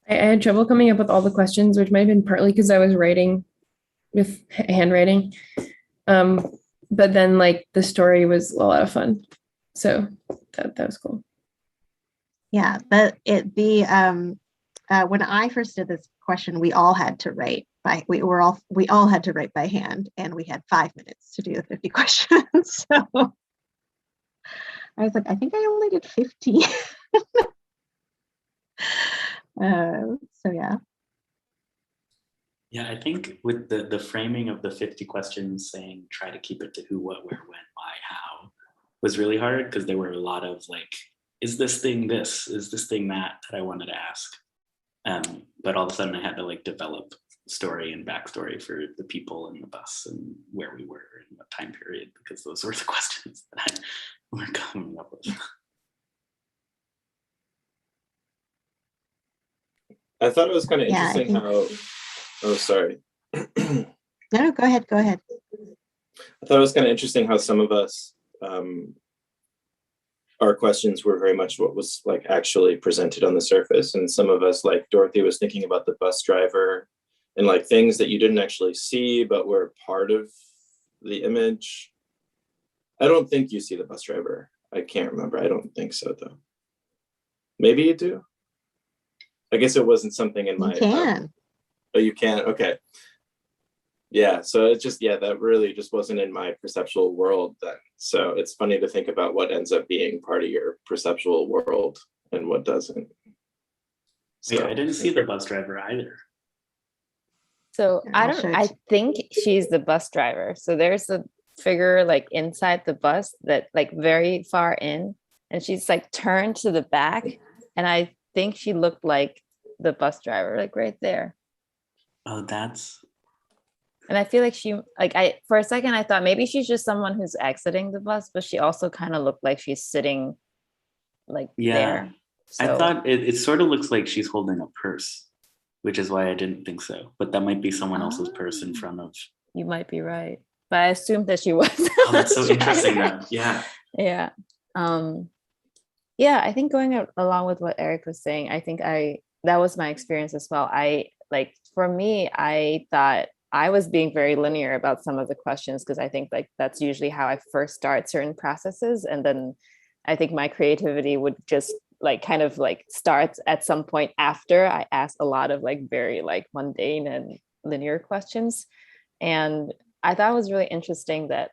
I had trouble coming up with all the questions, which might have been partly because I was writing with handwriting. But then like the story was a lot of fun. So that was cool. Yeah, but when I first did this question, we all had to write we all had to write by hand, and we had 5 minutes to do the 50 questions. So I was like, I think I only did 50. So yeah. Yeah, I think with the framing of the 50 questions saying try to keep it to who, what, where, when, why, how was really hard because there were a lot of like, is this thing this? Is this thing that I wanted to ask? But all of a sudden I had to like develop story and backstory for the people in the bus and where we were and what time period, because those were the questions that I were coming up with. I thought it was kind of interesting how, oh, sorry. No, go ahead. I thought it was kind of interesting how some of us, our questions were very much what was like actually presented on the surface. And some of us, like Dorothy, was thinking about the bus driver and like things that you didn't actually see, but were part of the image. I don't think you see the bus driver. I can't remember. I don't think so though. Maybe you do. I guess it wasn't something in my. You can. Oh, you can. Okay. Yeah. So it just, that really just wasn't in my perceptual world then. So it's funny to think about what ends up being part of your perceptual world and what doesn't. So, yeah, I didn't see the bus driver either. So I think she's the bus driver. So there's a figure like inside the bus that like very far in, and she's like turned to the back. And I think she looked like the bus driver, like right there. Oh, that's. And I feel like for a second, I thought maybe she's just someone who's exiting the bus, but she also kind of looked like she's sitting like there. So, I thought it sort of looks like she's holding a purse, which is why I didn't think so. But that might be someone else's purse in front of. You might be right. But I assumed that she was. Oh, that's so interesting though. Yeah. Yeah. Yeah, I think going along with what Eric was saying, I think that was my experience as well. I like for me, I thought I was being very linear about some of the questions because I think like that's usually how I first start certain processes. And then I think my creativity would just like kind of like starts at some point after I ask a lot of like very like mundane and linear questions. And I thought it was really interesting that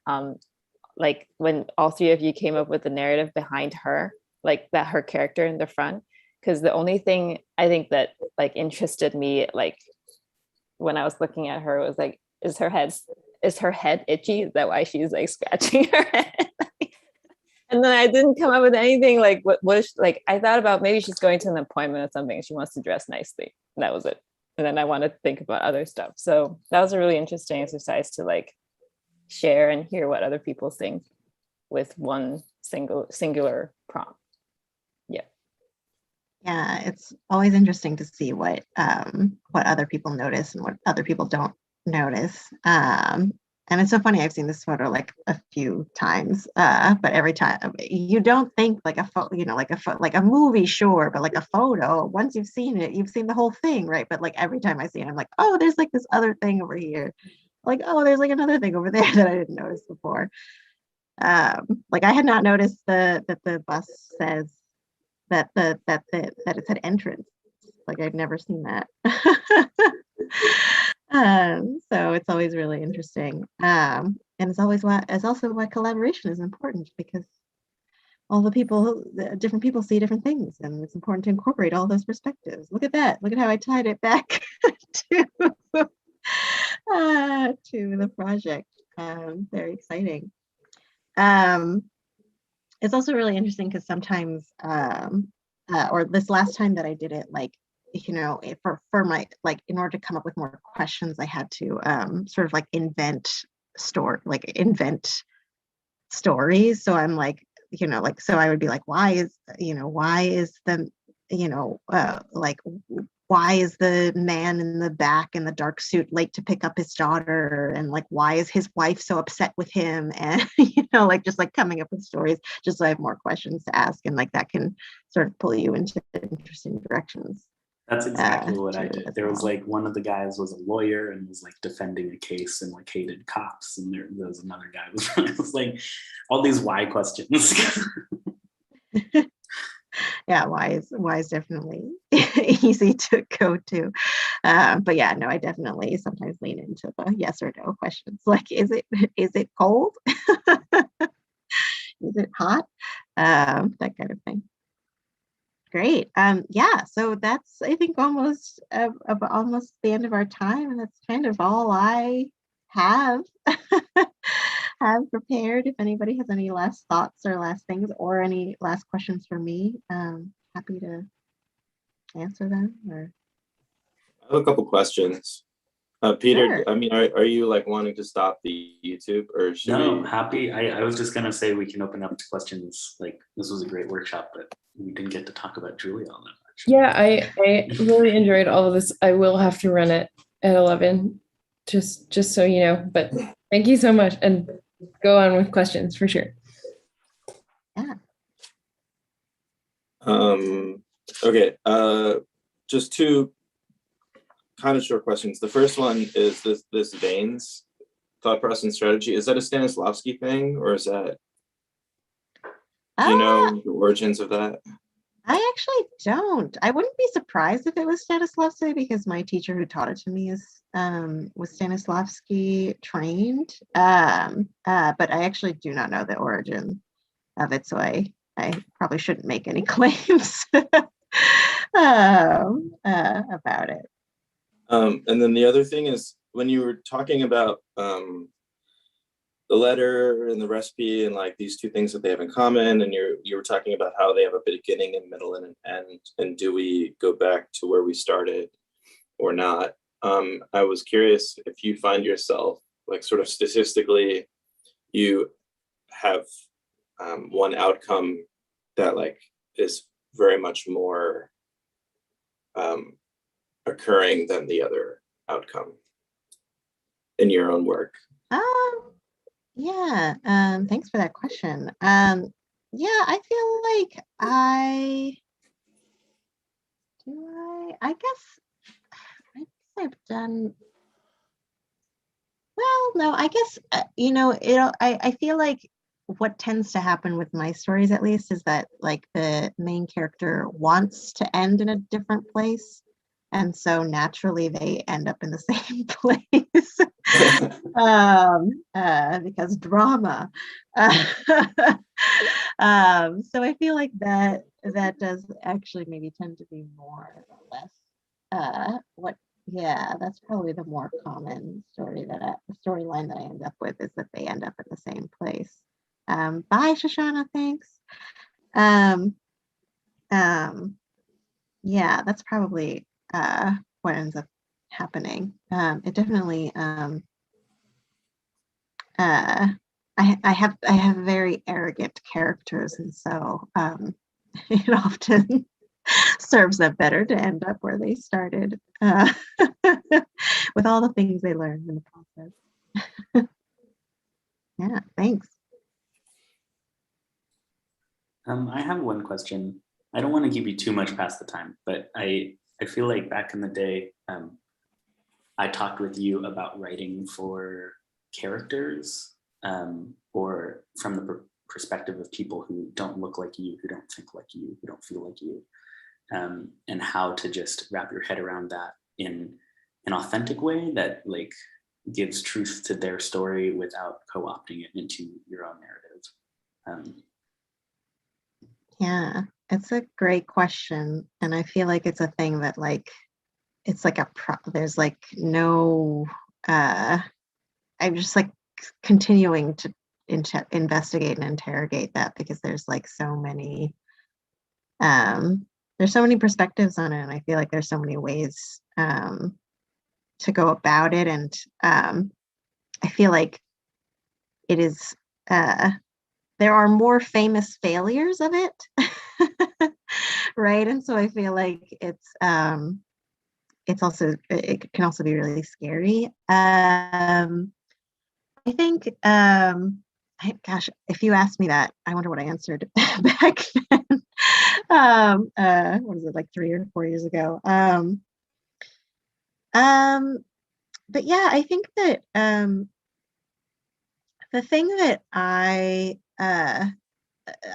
like when all three of you came up with the narrative behind her, like that her character in the front, because the only thing I think that like interested me like when I was looking at her was like, is her head itchy? Is that why she's like scratching her head? And then I didn't come up with anything like what is like I thought about maybe she's going to an appointment or something. She wants to dress nicely. And that was it. And then I want to think about other stuff. So that was a really interesting exercise to like share and hear what other people think with one singular prompt. Yeah. Yeah, it's always interesting to see what other people notice and what other people don't notice. And it's so funny, I've seen this photo like a few times, but every time you don't think like a photo, you know, like a movie, sure, but like a photo, once you've seen it, you've seen the whole thing, right? But like every time I see it, I'm like, oh, there's like this other thing over here. Like, oh, there's like another thing over there that I didn't notice before. Like I had not noticed that the bus says that it said entrance. Like I'd never seen that. So it's always really interesting. And it's also why collaboration is important, because all the different people see different things, and it's important to incorporate all those perspectives. Look at that. Look at how I tied it back to the project. Very exciting. It's also really interesting because sometimes, or this last time that I did it, like, you know, for my, like, in order to come up with more questions, I had to sort of like invent stories. So I'm like, you know, like, so I would be like, why is the, you know, like, why is the man in the back in the dark suit late to pick up his daughter? And like, why is his wife so upset with him? And, you know, like just like coming up with stories, just so I have more questions to ask. And like that can sort of pull you into interesting directions. That's exactly what I did. There was well. like one of the guys was a lawyer and was like defending a case and like hated cops. And there was another guy who was like all these why questions. Yeah, why is definitely easy to go to. But yeah, no, I definitely sometimes lean into the yes or no questions. Like, is it cold? Is it hot? That kind of thing. Great. Yeah, so that's, I think, almost the end of our time, and that's kind of all I have have prepared. If anybody has any last thoughts or last things or any last questions for me, happy to answer them. Or I have a couple questions. Peter, Sure. I mean, are you like wanting to stop the YouTube, or should No, we? happy. I was just gonna say we can open up to questions. Like, this was a great workshop, but we didn't get to talk about Julia all that much. Yeah, I really enjoyed all of this. I will have to run it at 11, just so you know. But thank you so much, and go on with questions for sure. Yeah. Okay. Just two kind of short questions. The first one is this veins thought process and strategy. Is that a Stanislavski thing, or is that, do you know the origins of that? I actually don't. I wouldn't be surprised if it was Stanislavski, because my teacher who taught it to me was Stanislavski trained. But I actually do not know the origin of it, so I probably shouldn't make any claims about it. And then the other thing is, when you were talking about the letter and the recipe and like these two things that they have in common, and you were talking about how they have a beginning and middle and an end, and do we go back to where we started or not? I was curious if you find yourself, like, sort of statistically, you have one outcome that like is very much more occurring than the other outcome in your own work. Yeah, thanks for that question. Yeah, I feel like I guess I've done, well, no, I guess, I feel like what tends to happen with my stories, at least, is that like the main character wants to end in a different place. And so naturally they end up in the same place because drama. So I feel like that does actually maybe tend to be more or less what. Yeah, that's probably the more common storyline that I end up with, is that they end up in the same place. Bye, Shoshana. Thanks. Yeah, that's probably what ends up happening. It definitely. I have very arrogant characters, and so it often serves them better to end up where they started, with all the things they learned in the process. Yeah, thanks. I have one question. I don't want to keep you too much past the time, but I feel like back in the day, I talked with you about writing for characters, or from the perspective of people who don't look like you, who don't think like you, who don't feel like you, and how to just wrap your head around that in an authentic way that like gives truth to their story without co-opting it into your own narrative. Yeah, it's a great question, and I feel like it's a thing that like it's like there's like no I'm just like continuing to investigate and interrogate that, because there's like so many there's so many perspectives on it, and I feel like there's so many ways to go about it, and I feel like it is there are more famous failures of it, right? And so I feel like it's also, it can also be really scary. I think gosh, if you asked me that, I wonder what I answered back then. What was it, like 3 or 4 years ago? But yeah, I think that the thing that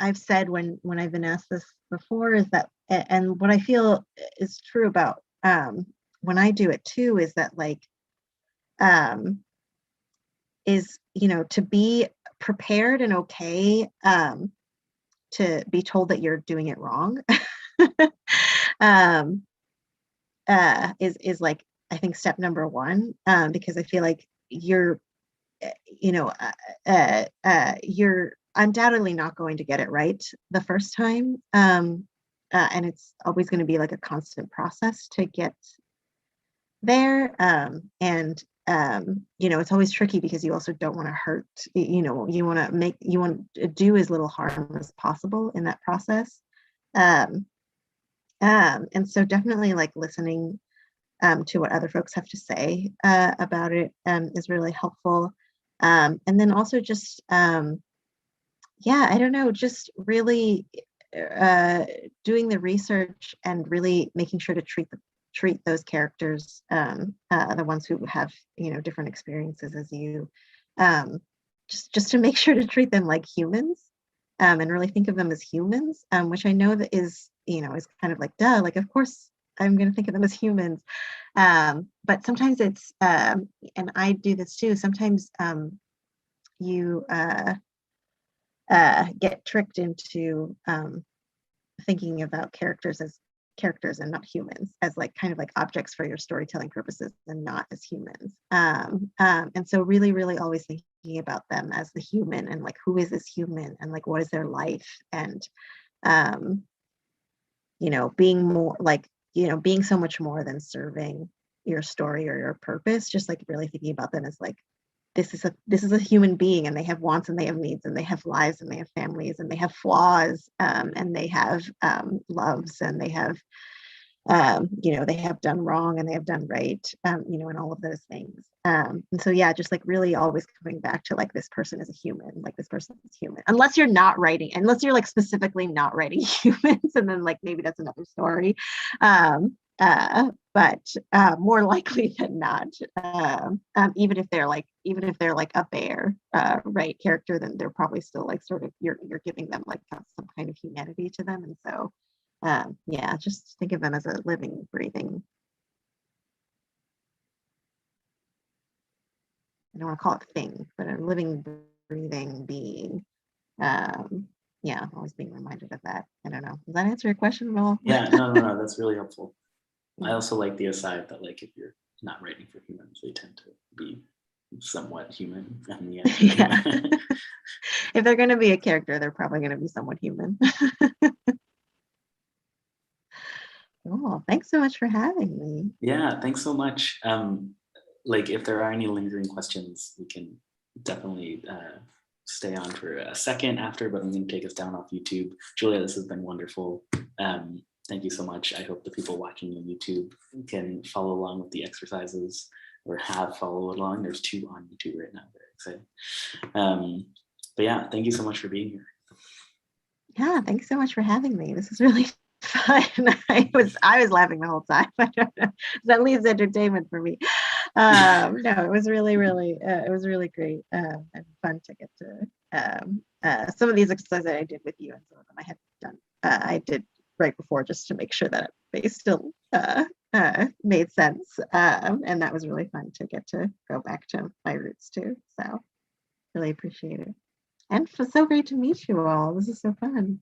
I've said when I've been asked this before is that, and what I feel is true about when I do it too, is that like is, to be prepared and okay to be told that you're doing it wrong is like, I think, step number one, because I feel like you're you're undoubtedly not going to get it right the first time, and it's always going to be like a constant process to get there, and it's always tricky because you also don't want to hurt, you want to do as little harm as possible in that process, and so definitely like listening to what other folks have to say about it is really helpful, and then also just I don't know, just really doing the research and really making sure to treat those characters, the ones who have different experiences as you, just to make sure to treat them like humans, and really think of them as humans, which I know that is kind of like, duh, like of course I'm going to think of them as humans, but sometimes it's and I do this too, sometimes you get tricked into thinking about characters as characters and not humans, as like kind of like objects for your storytelling purposes and not as humans, and so really always thinking about them as the human, and like who is this human, and like what is their life, and being more like being so much more than serving your story or your purpose, just like really thinking about them as like, this is a human being, and they have wants and they have needs and they have lives and they have families and they have flaws, and they have loves, and they have they have done wrong and they have done right, and all of those things, and so just like really always coming back to like, this person is a human, like this person is human, unless you're like specifically not writing humans, and then like maybe that's another story, but more likely than not, even if they're like a bear, right, character, then they're probably still like sort of you're giving them like some kind of humanity to them, and so yeah, just think of them as a living, breathing. I don't want to call it thing, but a living, breathing being. Yeah, always being reminded of that. I don't know. Does that answer your question at all? Yeah, no, that's really helpful. I also like the aside that like if you're not writing for humans, they tend to be somewhat human in the end. Yeah. If they're going to be a character, they're probably going to be somewhat human. Cool. Thanks so much for having me. Yeah, thanks so much. Like if there are any lingering questions, we can definitely stay on for a second after, but I'm going to take us down off YouTube. Julia, this has been wonderful. Thank you so much. I hope the people watching on YouTube can follow along with the exercises or have followed along. There's 2 on YouTube right now. Very exciting. But yeah, thank you so much for being here. Yeah, thanks so much for having me. This is really fun. I was laughing the whole time. I don't know. That leaves entertainment for me. No, it was really great and fun to get to some of these exercises that I did with you, and some of them I had done. I did right before just to make sure that they still made sense, and that was really fun to get to go back to my roots too. So really appreciate it, and it was so great to meet you all. This is so fun.